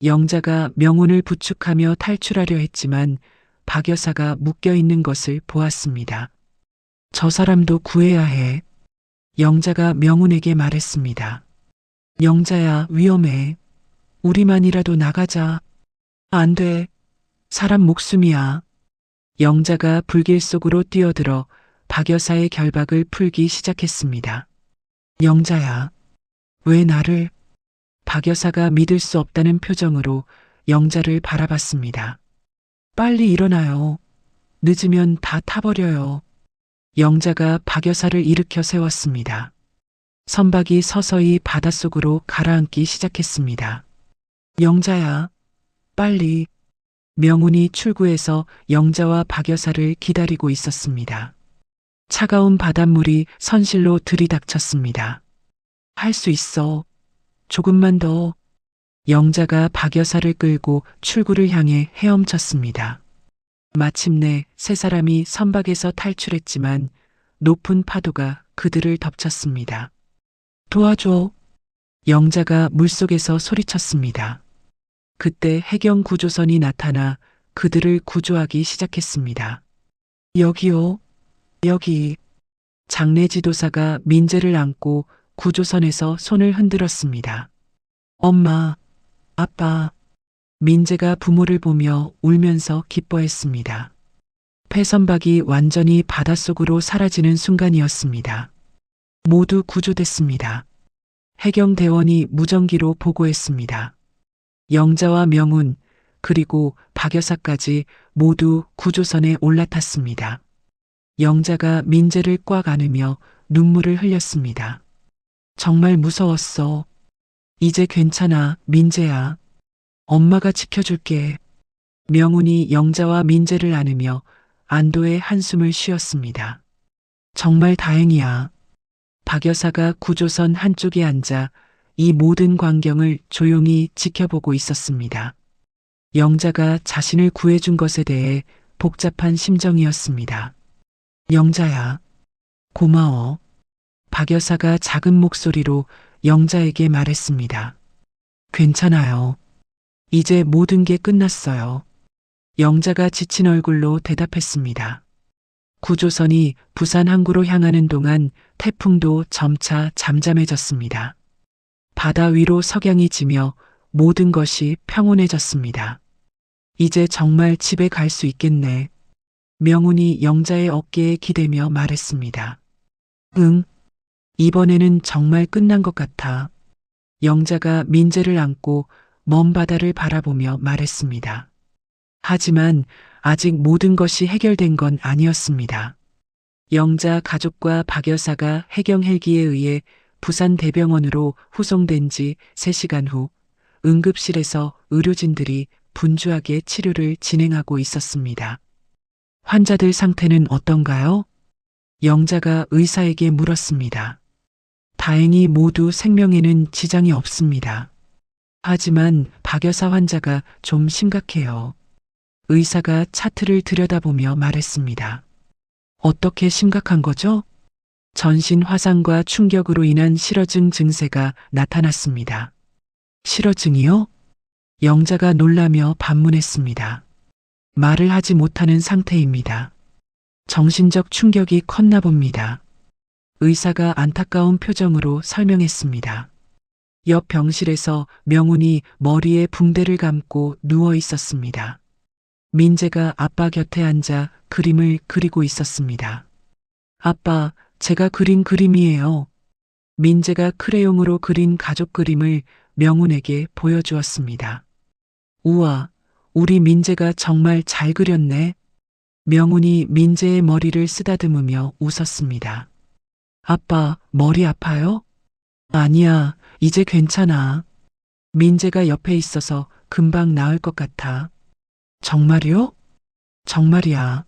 영자가 명운을 부축하며 탈출하려 했지만 박 여사가 묶여 있는 것을 보았습니다. 저 사람도 구해야 해. 영자가 명운에게 말했습니다. 영자야, 위험해. 우리만이라도 나가자. 안 돼. 사람 목숨이야. 영자가 불길 속으로 뛰어들어 박 여사의 결박을 풀기 시작했습니다. 영자야, 왜 나를? 박 여사가 믿을 수 없다는 표정으로 영자를 바라봤습니다. 빨리 일어나요. 늦으면 다 타버려요. 영자가 박 여사를 일으켜 세웠습니다. 선박이 서서히 바닷속으로 가라앉기 시작했습니다. 영자야, 빨리. 명운이 출구에서 영자와 박 여사를 기다리고 있었습니다. 차가운 바닷물이 선실로 들이닥쳤습니다. 할 수 있어. 조금만 더. 영자가 박 여사를 끌고 출구를 향해 헤엄쳤습니다. 마침내 세 사람이 선박에서 탈출했지만 높은 파도가 그들을 덮쳤습니다. 도와줘. 영자가 물속에서 소리쳤습니다. 그때 해경 구조선이 나타나 그들을 구조하기 시작했습니다. 여기요. 여기. 장례 지도사가 민재를 안고 구조선에서 손을 흔들었습니다. 엄마, 아빠. 민재가 부모를 보며 울면서 기뻐했습니다. 폐선박이 완전히 바닷속으로 사라지는 순간이었습니다. 모두 구조됐습니다. 해경대원이 무전기로 보고했습니다. 영자와 명운, 그리고 박 여사까지 모두 구조선에 올라탔습니다. 영자가 민재를 꽉 안으며 눈물을 흘렸습니다. 정말 무서웠어. 이제 괜찮아, 민재야. 엄마가 지켜줄게. 명운이 영자와 민재를 안으며 안도의 한숨을 쉬었습니다. 정말 다행이야. 박 여사가 구조선 한쪽에 앉아 이 모든 광경을 조용히 지켜보고 있었습니다. 영자가 자신을 구해준 것에 대해 복잡한 심정이었습니다. 영자야, 고마워. 박 여사가 작은 목소리로 영자에게 말했습니다. 괜찮아요. 이제 모든 게 끝났어요. 영자가 지친 얼굴로 대답했습니다. 구조선이 부산 항구로 향하는 동안 태풍도 점차 잠잠해졌습니다. 바다 위로 석양이 지며 모든 것이 평온해졌습니다. 이제 정말 집에 갈 수 있겠네. 명운이 영자의 어깨에 기대며 말했습니다. 응. 이번에는 정말 끝난 것 같아. 영자가 민재를 안고 먼 바다를 바라보며 말했습니다. 하지만 아직 모든 것이 해결된 건 아니었습니다. 영자 가족과 박 여사가 해경 헬기에 의해 부산 대병원으로 후송된 지 3시간 후 응급실에서 의료진들이 분주하게 치료를 진행하고 있었습니다. 환자들 상태는 어떤가요? 영자가 의사에게 물었습니다. 다행히 모두 생명에는 지장이 없습니다. 하지만 박 여사 환자가 좀 심각해요. 의사가 차트를 들여다보며 말했습니다. 어떻게 심각한 거죠? 전신 화상과 충격으로 인한 실어증 증세가 나타났습니다. 실어증이요? 영자가 놀라며 반문했습니다. 말을 하지 못하는 상태입니다. 정신적 충격이 컸나 봅니다. 의사가 안타까운 표정으로 설명했습니다. 옆 병실에서 명운이 머리에 붕대를 감고 누워 있었습니다. 민재가 아빠 곁에 앉아 그림을 그리고 있었습니다. 아빠, 제가 그린 그림이에요. 민재가 크레용으로 그린 가족 그림을 명운에게 보여주었습니다. 우와, 우리 민재가 정말 잘 그렸네. 명운이 민재의 머리를 쓰다듬으며 웃었습니다. 아빠, 머리 아파요? 아니야, 이제 괜찮아. 민재가 옆에 있어서 금방 나을 것 같아. 정말이요? 정말이야.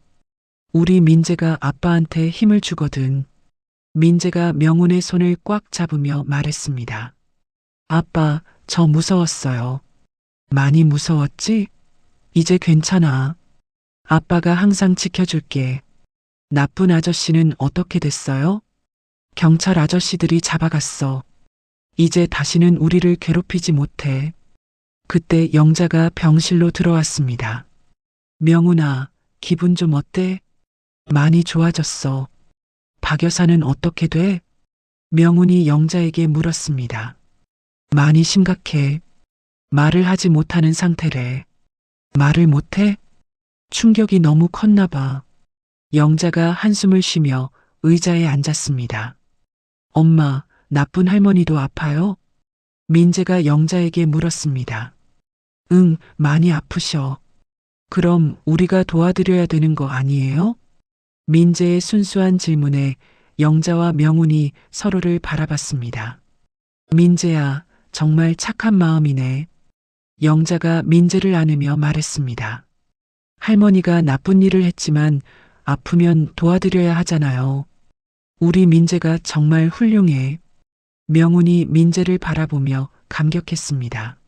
우리 민재가 아빠한테 힘을 주거든. 민재가 명운의 손을 꽉 잡으며 말했습니다. 아빠, 저 무서웠어요. 많이 무서웠지? 이제 괜찮아. 아빠가 항상 지켜줄게. 나쁜 아저씨는 어떻게 됐어요? 경찰 아저씨들이 잡아갔어. 이제 다시는 우리를 괴롭히지 못해. 그때 영자가 병실로 들어왔습니다. 명운아, 기분 좀 어때? 많이 좋아졌어. 박 여사는 어떻게 돼? 명운이 영자에게 물었습니다. 많이 심각해. 말을 하지 못하는 상태래. 말을 못해? 충격이 너무 컸나 봐. 영자가 한숨을 쉬며 의자에 앉았습니다. 엄마, 나쁜 할머니도 아파요? 민재가 영자에게 물었습니다. 응, 많이 아프셔. 그럼 우리가 도와드려야 되는 거 아니에요? 민재의 순수한 질문에 영자와 명훈이 서로를 바라봤습니다. 민재야, 정말 착한 마음이네. 영자가 민재를 안으며 말했습니다. 할머니가 나쁜 일을 했지만 아프면 도와드려야 하잖아요. 우리 민재가 정말 훌륭해. 명훈이 민재를 바라보며 감격했습니다.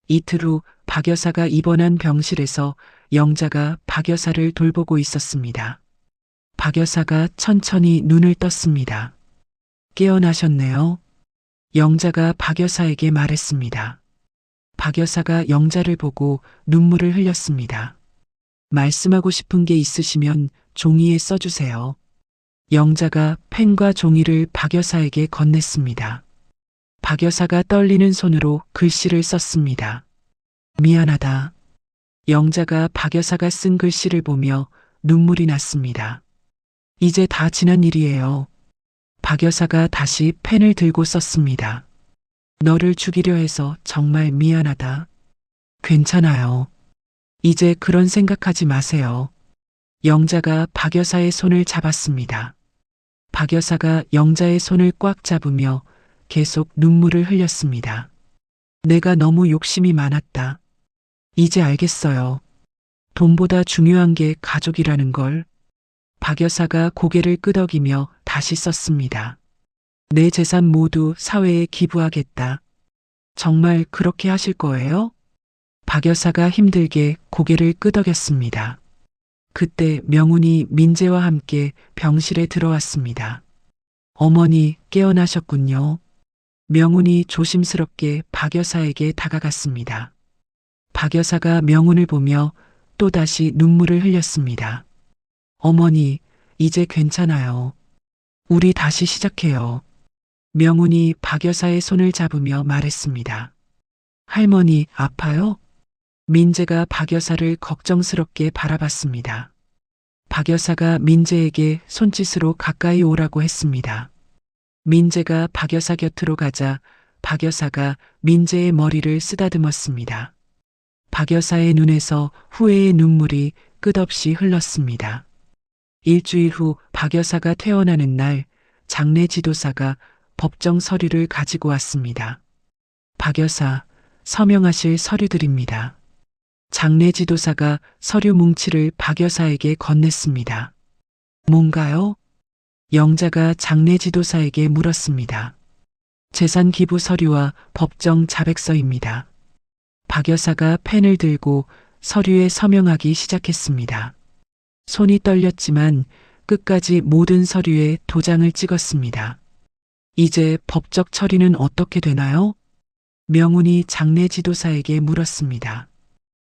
이틀 후 박 여사가 입원한 병실에서 영자가 박 여사를 돌보고 있었습니다. 박 여사가 천천히 눈을 떴습니다. 깨어나셨네요. 영자가 박 여사에게 말했습니다. 박 여사가 영자를 보고 눈물을 흘렸습니다. 말씀하고 싶은 게 있으시면 종이에 써주세요. 영자가 펜과 종이를 박 여사에게 건넸습니다. 박 여사가 떨리는 손으로 글씨를 썼습니다. 미안하다. 영자가 박 여사가 쓴 글씨를 보며 눈물이 났습니다. 이제 다 지난 일이에요. 박 여사가 다시 펜을 들고 썼습니다. 너를 죽이려 해서 정말 미안하다. 괜찮아요. 이제 그런 생각하지 마세요. 영자가 박 여사의 손을 잡았습니다. 박 여사가 영자의 손을 꽉 잡으며 계속 눈물을 흘렸습니다. 내가 너무 욕심이 많았다. 이제 알겠어요. 돈보다 중요한 게 가족이라는 걸. 박 여사가 고개를 끄덕이며 다시 썼습니다. 내 재산 모두 사회에 기부하겠다. 정말 그렇게 하실 거예요? 박 여사가 힘들게 고개를 끄덕였습니다. 그때 명훈이 민재와 함께 병실에 들어왔습니다. 어머니 깨어나셨군요. 명훈이 조심스럽게 박 여사에게 다가갔습니다. 박 여사가 명훈을 보며 또다시 눈물을 흘렸습니다. 어머니, 이제 괜찮아요. 우리 다시 시작해요. 명훈이 박 여사의 손을 잡으며 말했습니다. 할머니, 아파요? 민재가 박 여사를 걱정스럽게 바라봤습니다. 박 여사가 민재에게 손짓으로 가까이 오라고 했습니다. 민재가 박 여사 곁으로 가자 박 여사가 민재의 머리를 쓰다듬었습니다. 박 여사의 눈에서 후회의 눈물이 끝없이 흘렀습니다. 일주일 후 박 여사가 퇴원하는 날 장례 지도사가 법정 서류를 가지고 왔습니다. 박 여사, 서명하실 서류들입니다. 장례 지도사가 서류 뭉치를 박 여사에게 건넸습니다. 뭔가요? 영자가 장례 지도사에게 물었습니다. 재산 기부 서류와 법정 자백서입니다. 박 여사가 펜을 들고 서류에 서명하기 시작했습니다. 손이 떨렸지만 끝까지 모든 서류에 도장을 찍었습니다. 이제 법적 처리는 어떻게 되나요? 명훈이 장례 지도사에게 물었습니다.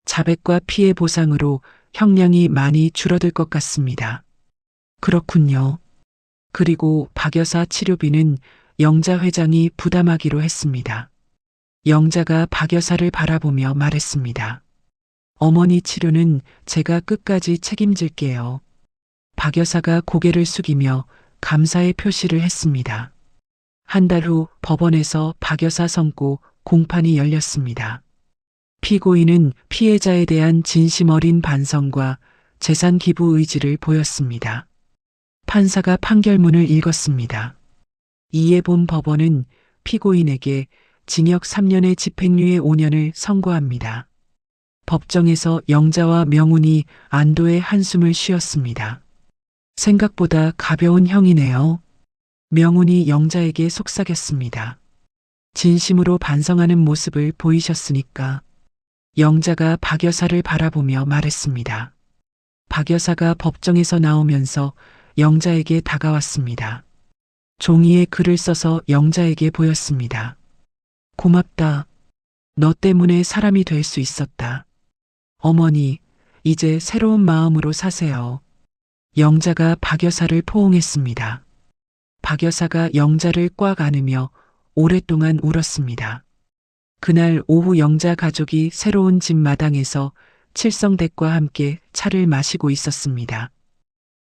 자백과 피해 보상으로 형량이 많이 줄어들 것 같습니다. 그렇군요. 그리고 박 여사 치료비는 영자 회장이 부담하기로 했습니다. 영자가 박 여사를 바라보며 말했습니다. 어머니 치료는 제가 끝까지 책임질게요. 박 여사가 고개를 숙이며 감사의 표시를 했습니다. 한 달 후 법원에서 박 여사 선고 공판이 열렸습니다. 피고인은 피해자에 대한 진심 어린 반성과 재산 기부 의지를 보였습니다. 판사가 판결문을 읽었습니다. 이에 본 법원은 피고인에게 징역 3년의 집행유예 5년을 선고합니다. 법정에서 영자와 명훈이 안도의 한숨을 쉬었습니다. 생각보다 가벼운 형이네요. 명훈이 영자에게 속삭였습니다. 진심으로 반성하는 모습을 보이셨으니까. 영자가 박 여사를 바라보며 말했습니다. 박 여사가 법정에서 나오면서 영자에게 다가왔습니다. 종이에 글을 써서 영자에게 보였습니다. 고맙다. 너 때문에 사람이 될 수 있었다. 어머니, 이제 새로운 마음으로 사세요. 영자가 박 여사를 포옹했습니다. 박 여사가 영자를 꽉 안으며 오랫동안 울었습니다. 그날 오후 영자 가족이 새로운 집 마당에서 칠성댁과 함께 차를 마시고 있었습니다.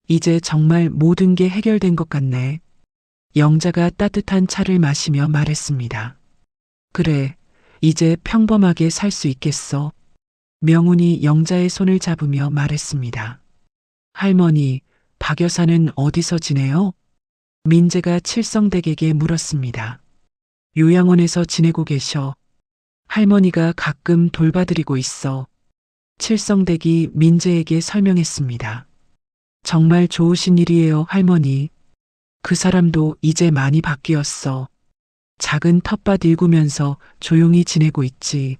이제 정말 모든 게 해결된 것 같네. 영자가 따뜻한 차를 마시며 말했습니다. 그래, 이제 평범하게 살 수 있겠어. 명운이 영자의 손을 잡으며 말했습니다. 할머니, 박 여사는 어디서 지내요? 민재가 칠성댁에게 물었습니다. 요양원에서 지내고 계셔. 할머니가 가끔 돌봐드리고 있어. 칠성댁이 민재에게 설명했습니다. 정말 좋으신 일이에요, 할머니. 그 사람도 이제 많이 바뀌었어. 작은 텃밭 일구면서 조용히 지내고 있지.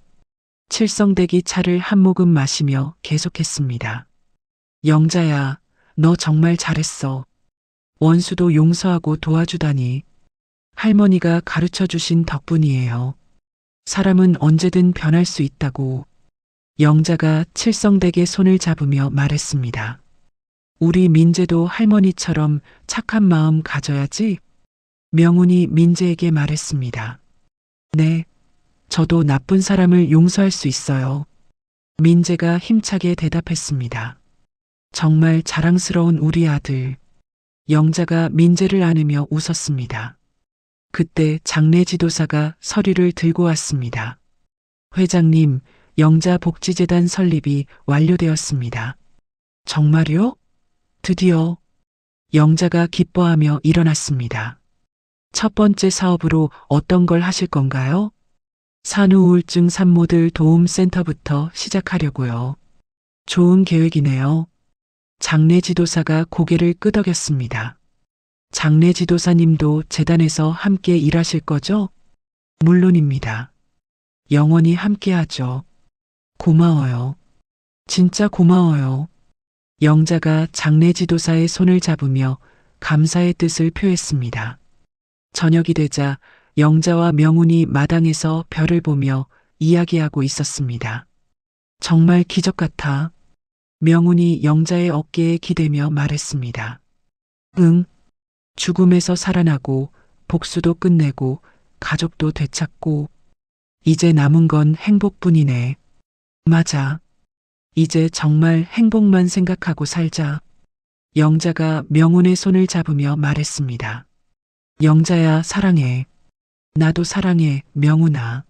칠성댁이 차를 한 모금 마시며 계속했습니다. 영자야, 너 정말 잘했어. 원수도 용서하고 도와주다니. 할머니가 가르쳐 주신 덕분이에요. 사람은 언제든 변할 수 있다고. 영자가 칠성댁의 손을 잡으며 말했습니다. 우리 민재도 할머니처럼 착한 마음 가져야지. 명운이 민재에게 말했습니다. 네, 저도 나쁜 사람을 용서할 수 있어요. 민재가 힘차게 대답했습니다. 정말 자랑스러운 우리 아들. 영자가 민재를 안으며 웃었습니다. 그때 장례 지도사가 서류를 들고 왔습니다. 회장님, 영자 복지재단 설립이 완료되었습니다. 정말요? 드디어. 영자가 기뻐하며 일어났습니다. 첫 번째 사업으로 어떤 걸 하실 건가요? 산후우울증 산모들 도움센터부터 시작하려고요. 좋은 계획이네요. 장례 지도사가 고개를 끄덕였습니다. 장례 지도사님도 재단에서 함께 일하실 거죠? 물론입니다. 영원히 함께 하죠. 고마워요. 진짜 고마워요. 영자가 장례 지도사의 손을 잡으며 감사의 뜻을 표했습니다. 저녁이 되자 영자와 명운이 마당에서 별을 보며 이야기하고 있었습니다. 정말 기적 같아. 명운이 영자의 어깨에 기대며 말했습니다. 응. 죽음에서 살아나고 복수도 끝내고 가족도 되찾고 이제 남은 건 행복뿐이네. 맞아. 이제 정말 행복만 생각하고 살자. 영자가 명운의 손을 잡으며 말했습니다. 영자야, 사랑해. 나도 사랑해, 명운아.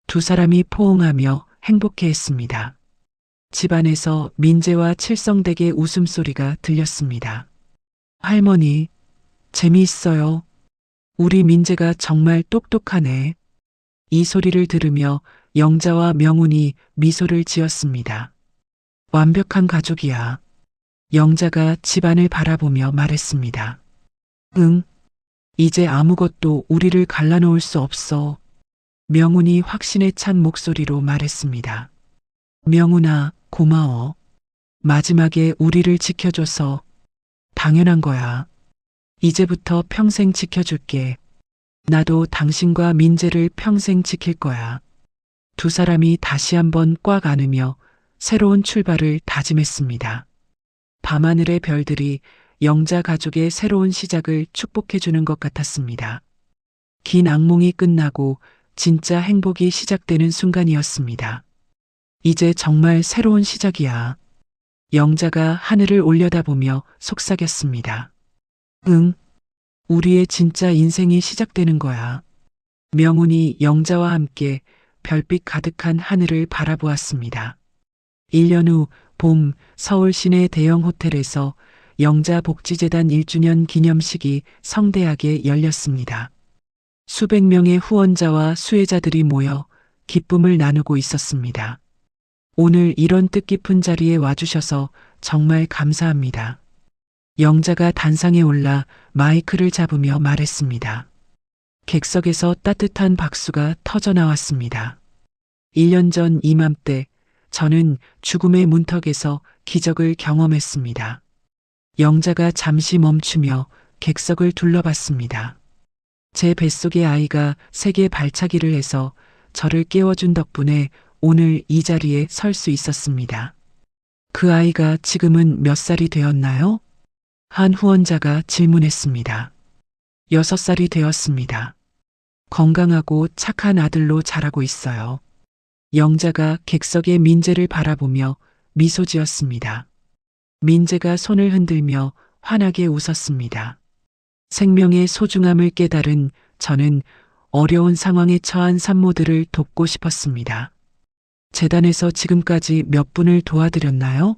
두 사람이 포옹하며 행복해했습니다. 집안에서 민재와 칠성댁의 웃음소리가 들렸습니다. 할머니, 재미있어요. 우리 민재가 정말 똑똑하네. 이 소리를 들으며 영자와 명운이 미소를 지었습니다. 완벽한 가족이야. 영자가 집안을 바라보며 말했습니다. 응. 이제 아무것도 우리를 갈라놓을 수 없어. 명운이 확신에 찬 목소리로 말했습니다. 명운아, 고마워. 마지막에 우리를 지켜줘서. 당연한 거야. 이제부터 평생 지켜줄게. 나도 당신과 민재를 평생 지킬 거야. 두 사람이 다시 한번 꽉 안으며 새로운 출발을 다짐했습니다. 밤하늘의 별들이 영자 가족의 새로운 시작을 축복해주는 것 같았습니다. 긴 악몽이 끝나고 진짜 행복이 시작되는 순간이었습니다. 이제 정말 새로운 시작이야. 영자가 하늘을 올려다보며 속삭였습니다. 응, 우리의 진짜 인생이 시작되는 거야. 명운이 영자와 함께 별빛 가득한 하늘을 바라보았습니다. 1년 후 봄 서울 시내 대형 호텔에서 영자 복지재단 1주년 기념식이 성대하게 열렸습니다. 수백 명의 후원자와 수혜자들이 모여 기쁨을 나누고 있었습니다. 오늘 이런 뜻깊은 자리에 와주셔서 정말 감사합니다. 영자가 단상에 올라 마이크를 잡으며 말했습니다. 객석에서 따뜻한 박수가 터져 나왔습니다. 1년 전 이맘때 저는 죽음의 문턱에서 기적을 경험했습니다. 영자가 잠시 멈추며 객석을 둘러봤습니다. 제 뱃속의 아이가 세게 발차기를 해서 저를 깨워준 덕분에 오늘 이 자리에 설 수 있었습니다. 그 아이가 지금은 몇 살이 되었나요? 한 후원자가 질문했습니다. 6살이 되었습니다. 건강하고 착한 아들로 자라고 있어요. 영자가 객석의 민재를 바라보며 미소 지었습니다. 민재가 손을 흔들며 환하게 웃었습니다. 생명의 소중함을 깨달은 저는 어려운 상황에 처한 산모들을 돕고 싶었습니다. 재단에서 지금까지 몇 분을 도와드렸나요?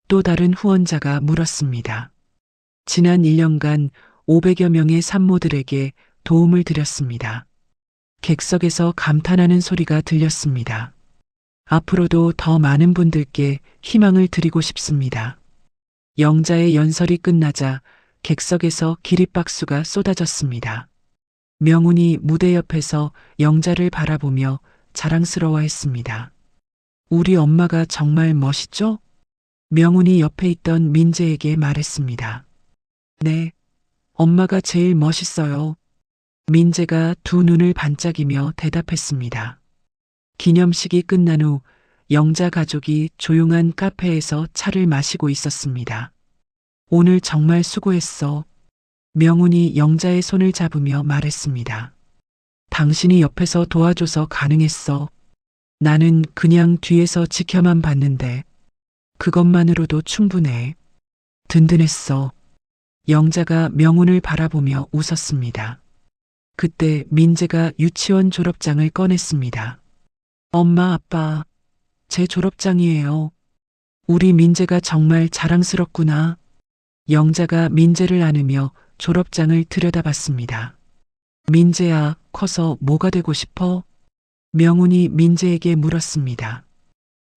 또 다른 후원자가 물었습니다. 지난 1년간 500여 명의 산모들에게 도움을 드렸습니다. 객석에서 감탄하는 소리가 들렸습니다. 앞으로도 더 많은 분들께 희망을 드리고 싶습니다. 영자의 연설이 끝나자 객석에서 기립박수가 쏟아졌습니다. 명훈이 무대 옆에서 영자를 바라보며 자랑스러워했습니다. 우리 엄마가 정말 멋있죠? 명훈이 옆에 있던 민재에게 말했습니다. 네, 엄마가 제일 멋있어요. 민재가 두 눈을 반짝이며 대답했습니다. 기념식이 끝난 후 영자 가족이 조용한 카페에서 차를 마시고 있었습니다. 오늘 정말 수고했어. 명훈이 영자의 손을 잡으며 말했습니다. 당신이 옆에서 도와줘서 가능했어. 나는 그냥 뒤에서 지켜만 봤는데 그것만으로도 충분해. 든든했어. 영자가 명훈을 바라보며 웃었습니다. 그때 민재가 유치원 졸업장을 꺼냈습니다. 엄마, 아빠, 제 졸업장이에요. 우리 민재가 정말 자랑스럽구나. 영자가 민재를 안으며 졸업장을 들여다봤습니다. 민재야, 커서 뭐가 되고 싶어? 명훈이 민재에게 물었습니다.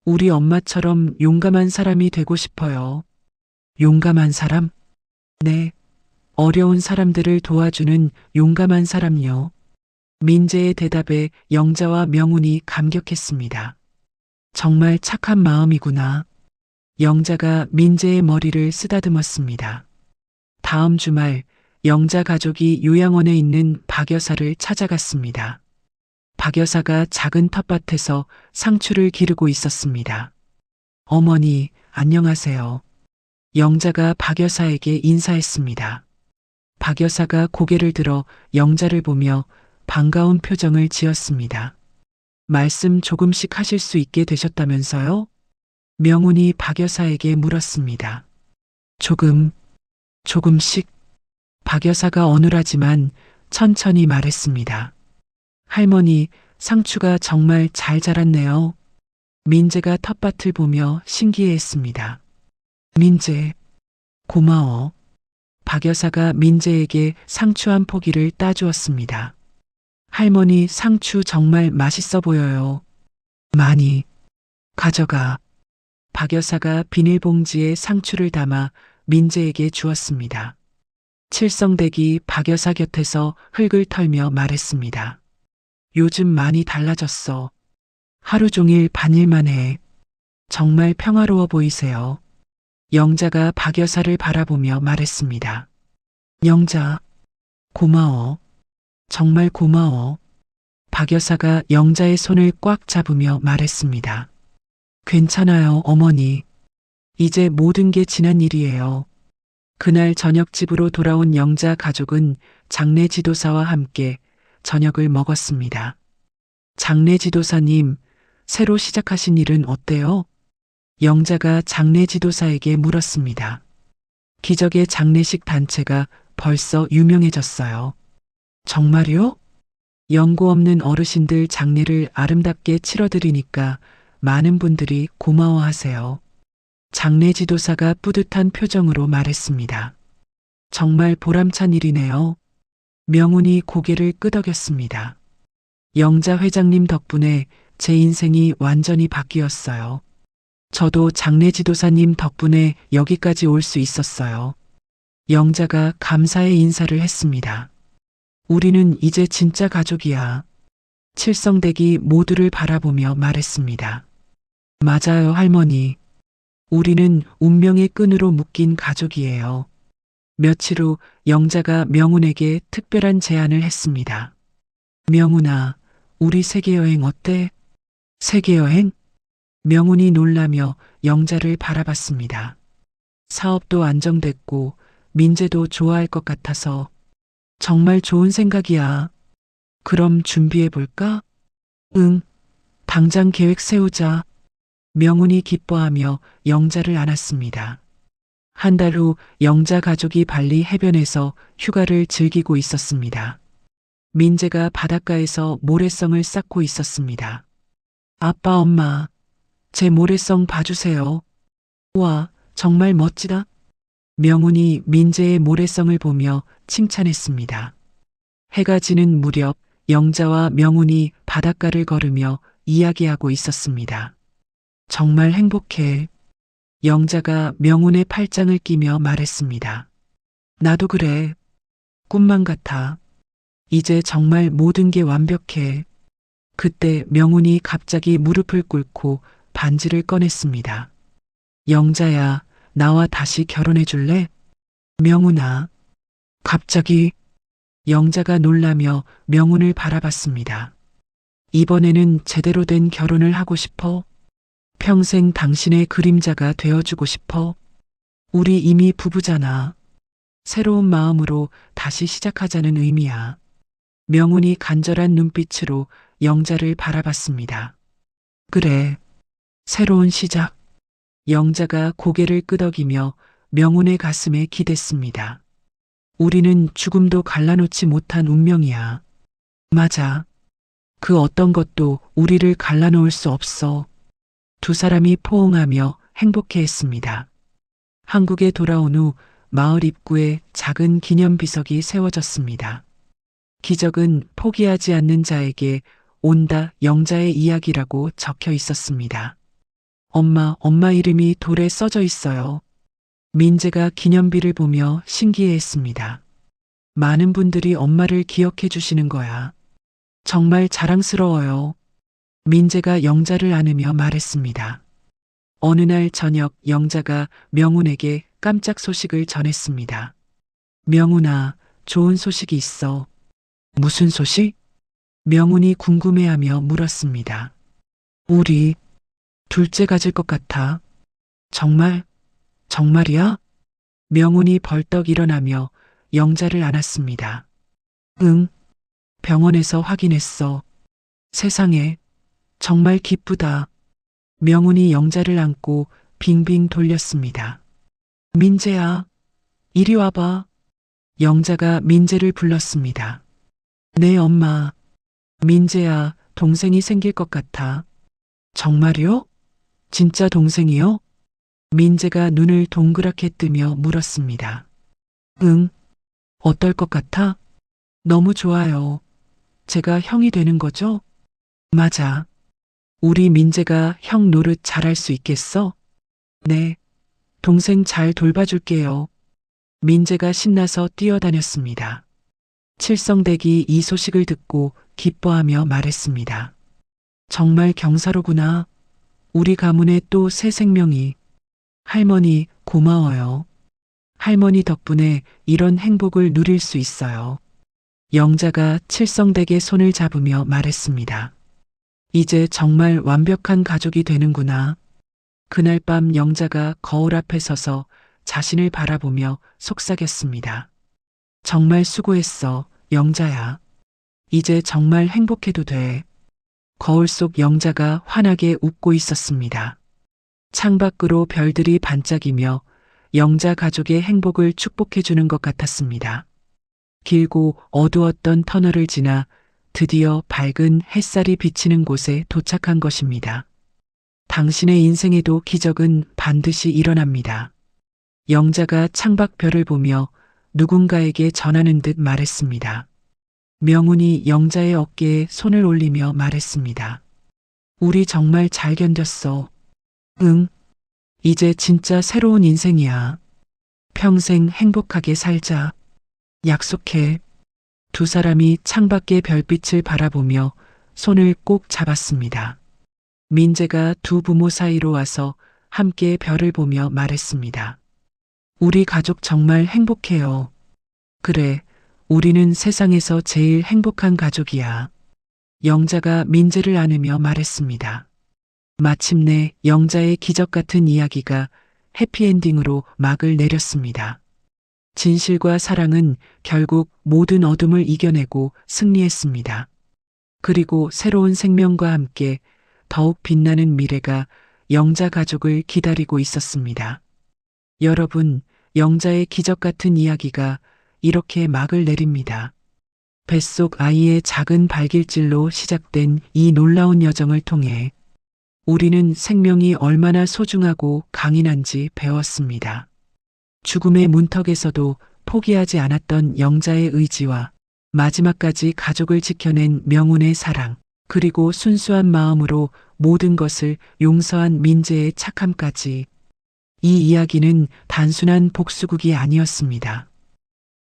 우리 엄마처럼 용감한 사람이 되고 싶어요. 용감한 사람? 네. 어려운 사람들을 도와주는 용감한 사람요. 민재의 대답에 영자와 명훈이 감격했습니다. 정말 착한 마음이구나. 영자가 민재의 머리를 쓰다듬었습니다. 다음 주말 영자 가족이 요양원에 있는 박 여사를 찾아갔습니다. 박 여사가 작은 텃밭에서 상추를 기르고 있었습니다. 어머니, 안녕하세요. 영자가 박 여사에게 인사했습니다. 박 여사가 고개를 들어 영자를 보며 반가운 표정을 지었습니다. 말씀 조금씩 하실 수 있게 되셨다면서요? 명훈이 박 여사에게 물었습니다. 조금씩. 박 여사가 어눌하지만 천천히 말했습니다. 할머니, 상추가 정말 잘 자랐네요. 민재가 텃밭을 보며 신기해했습니다. 민재, 고마워. 박 여사가 민재에게 상추 한 포기를 따주었습니다. 할머니, 상추 정말 맛있어 보여요. 많이 가져가. 박 여사가 비닐봉지에 상추를 담아 민재에게 주었습니다. 칠성댁이 박 여사 곁에서 흙을 털며 말했습니다. 요즘 많이 달라졌어. 하루 종일 밭일만 해. 정말 평화로워 보이세요. 영자가 박 여사를 바라보며 말했습니다. 영자, 고마워. 정말 고마워. 박 여사가 영자의 손을 꽉 잡으며 말했습니다. 괜찮아요, 어머니. 이제 모든 게 지난 일이에요. 그날 저녁 집으로 돌아온 영자 가족은 장례 지도사와 함께 저녁을 먹었습니다. 장례 지도사님, 새로 시작하신 일은 어때요? 영자가 장례 지도사에게 물었습니다. 기적의 장례식 단체가 벌써 유명해졌어요. 정말요? 연고 없는 어르신들 장례를 아름답게 치러드리니까 많은 분들이 고마워하세요. 장례 지도사가 뿌듯한 표정으로 말했습니다. 정말 보람찬 일이네요. 명훈이 고개를 끄덕였습니다. 영자 회장님 덕분에 제 인생이 완전히 바뀌었어요. 저도 장례 지도사님 덕분에 여기까지 올 수 있었어요. 영자가 감사의 인사를 했습니다. 우리는 이제 진짜 가족이야. 칠성댁이 모두를 바라보며 말했습니다. 맞아요, 할머니. 우리는 운명의 끈으로 묶인 가족이에요. 며칠 후 영자가 명훈에게 특별한 제안을 했습니다. 명훈아, 우리 세계여행 어때? 세계여행? 명훈이 놀라며 영자를 바라봤습니다. 사업도 안정됐고 민재도 좋아할 것 같아서 정말 좋은 생각이야. 그럼 준비해볼까? 응, 당장 계획 세우자. 명훈이 기뻐하며 영자를 안았습니다. 한 달 후 영자 가족이 발리 해변에서 휴가를 즐기고 있었습니다. 민재가 바닷가에서 모래성을 쌓고 있었습니다. 아빠, 엄마, 제 모래성 봐주세요. 와, 정말 멋지다. 명훈이 민재의 모래성을 보며 칭찬했습니다. 해가 지는 무렵 영자와 명훈이 바닷가를 걸으며 이야기하고 있었습니다. 정말 행복해. 영자가 명훈의 팔짱을 끼며 말했습니다. 나도 그래. 꿈만 같아. 이제 정말 모든 게 완벽해. 그때 명훈이 갑자기 무릎을 꿇고 반지를 꺼냈습니다. 영자야, 나와 다시 결혼해 줄래? 명훈아. 갑자기 영자가 놀라며 명훈을 바라봤습니다. 이번에는 제대로 된 결혼을 하고 싶어? 평생 당신의 그림자가 되어주고 싶어? 우리 이미 부부잖아. 새로운 마음으로 다시 시작하자는 의미야. 명훈이 간절한 눈빛으로 영자를 바라봤습니다. 그래. 새로운 시작. 영자가 고개를 끄덕이며 명훈의 가슴에 기댔습니다. 우리는 죽음도 갈라놓지 못한 운명이야. 맞아. 그 어떤 것도 우리를 갈라놓을 수 없어. 두 사람이 포옹하며 행복해했습니다. 한국에 돌아온 후 마을 입구에 작은 기념비석이 세워졌습니다. 기적은 포기하지 않는 자에게 온다 영자의 이야기라고 적혀 있었습니다. 엄마 이름이 돌에 써져 있어요. 민재가 기념비를 보며 신기해했습니다. 많은 분들이 엄마를 기억해 주시는 거야. 정말 자랑스러워요. 민재가 영자를 안으며 말했습니다. 어느 날 저녁 영자가 명훈에게 깜짝 소식을 전했습니다. 명훈아, 좋은 소식이 있어. 무슨 소식? 명훈이 궁금해하며 물었습니다. 우리 둘째 가질 것 같아. 정말? 정말이야? 명훈이 벌떡 일어나며 영자를 안았습니다. 응, 병원에서 확인했어. 세상에, 정말 기쁘다. 명훈이 영자를 안고 빙빙 돌렸습니다. 민재야, 이리 와봐. 영자가 민재를 불렀습니다. 네, 엄마. 민재야, 동생이 생길 것 같아. 정말요? 진짜 동생이요? 민재가 눈을 동그랗게 뜨며 물었습니다. 응. 어떨 것 같아? 너무 좋아요. 제가 형이 되는 거죠? 맞아. 우리 민재가 형 노릇 잘할 수 있겠어? 네. 동생 잘 돌봐줄게요. 민재가 신나서 뛰어다녔습니다. 칠성댁이 이 소식을 듣고 기뻐하며 말했습니다. 정말 경사로구나. 우리 가문에 또 새 생명이. 할머니, 고마워요. 할머니 덕분에 이런 행복을 누릴 수 있어요. 영자가 칠성댁의 손을 잡으며 말했습니다. 이제 정말 완벽한 가족이 되는구나. 그날 밤 영자가 거울 앞에 서서 자신을 바라보며 속삭였습니다. 정말 수고했어, 영자야. 이제 정말 행복해도 돼. 거울 속 영자가 환하게 웃고 있었습니다. 창밖으로 별들이 반짝이며 영자 가족의 행복을 축복해주는 것 같았습니다. 길고 어두웠던 터널을 지나 드디어 밝은 햇살이 비치는 곳에 도착한 것입니다. 당신의 인생에도 기적은 반드시 일어납니다. 영자가 창밖별을 보며 누군가에게 전하는 듯 말했습니다. 명훈이 영자의 어깨에 손을 올리며 말했습니다. 우리 정말 잘 견뎠어. 응. 이제 진짜 새로운 인생이야. 평생 행복하게 살자. 약속해. 두 사람이 창밖의 별빛을 바라보며 손을 꼭 잡았습니다. 민재가 두 부모 사이로 와서 함께 별을 보며 말했습니다. 우리 가족 정말 행복해요. 그래, 우리는 세상에서 제일 행복한 가족이야. 영자가 민재를 안으며 말했습니다. 마침내 영자의 기적 같은 이야기가 해피엔딩으로 막을 내렸습니다. 진실과 사랑은 결국 모든 어둠을 이겨내고 승리했습니다. 그리고 새로운 생명과 함께 더욱 빛나는 미래가 영자 가족을 기다리고 있었습니다. 여러분, 영자의 기적 같은 이야기가 이렇게 막을 내립니다. 뱃속 아이의 작은 발길질로 시작된 이 놀라운 여정을 통해 우리는 생명이 얼마나 소중하고 강인한지 배웠습니다. 죽음의 문턱에서도 포기하지 않았던 영자의 의지와 마지막까지 가족을 지켜낸 명운의 사랑, 그리고 순수한 마음으로 모든 것을 용서한 민재의 착함까지, 이 이야기는 단순한 복수극이 아니었습니다.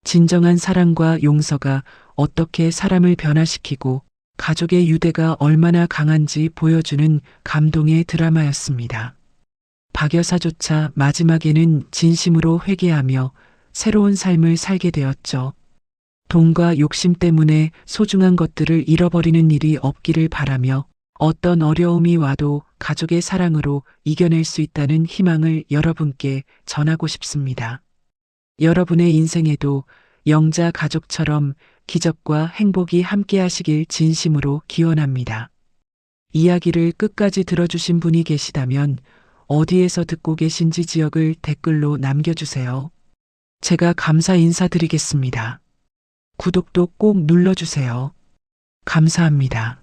진정한 사랑과 용서가 어떻게 사람을 변화시키고 가족의 유대가 얼마나 강한지 보여주는 감동의 드라마였습니다. 박 여사조차 마지막에는 진심으로 회개하며 새로운 삶을 살게 되었죠. 돈과 욕심 때문에 소중한 것들을 잃어버리는 일이 없기를 바라며, 어떤 어려움이 와도 가족의 사랑으로 이겨낼 수 있다는 희망을 여러분께 전하고 싶습니다. 여러분의 인생에도 영자 가족처럼 기적과 행복이 함께하시길 진심으로 기원합니다. 이야기를 끝까지 들어주신 분이 계시다면 어디에서 듣고 계신지 지역을 댓글로 남겨주세요. 제가 감사 인사드리겠습니다. 구독도 꼭 눌러주세요. 감사합니다.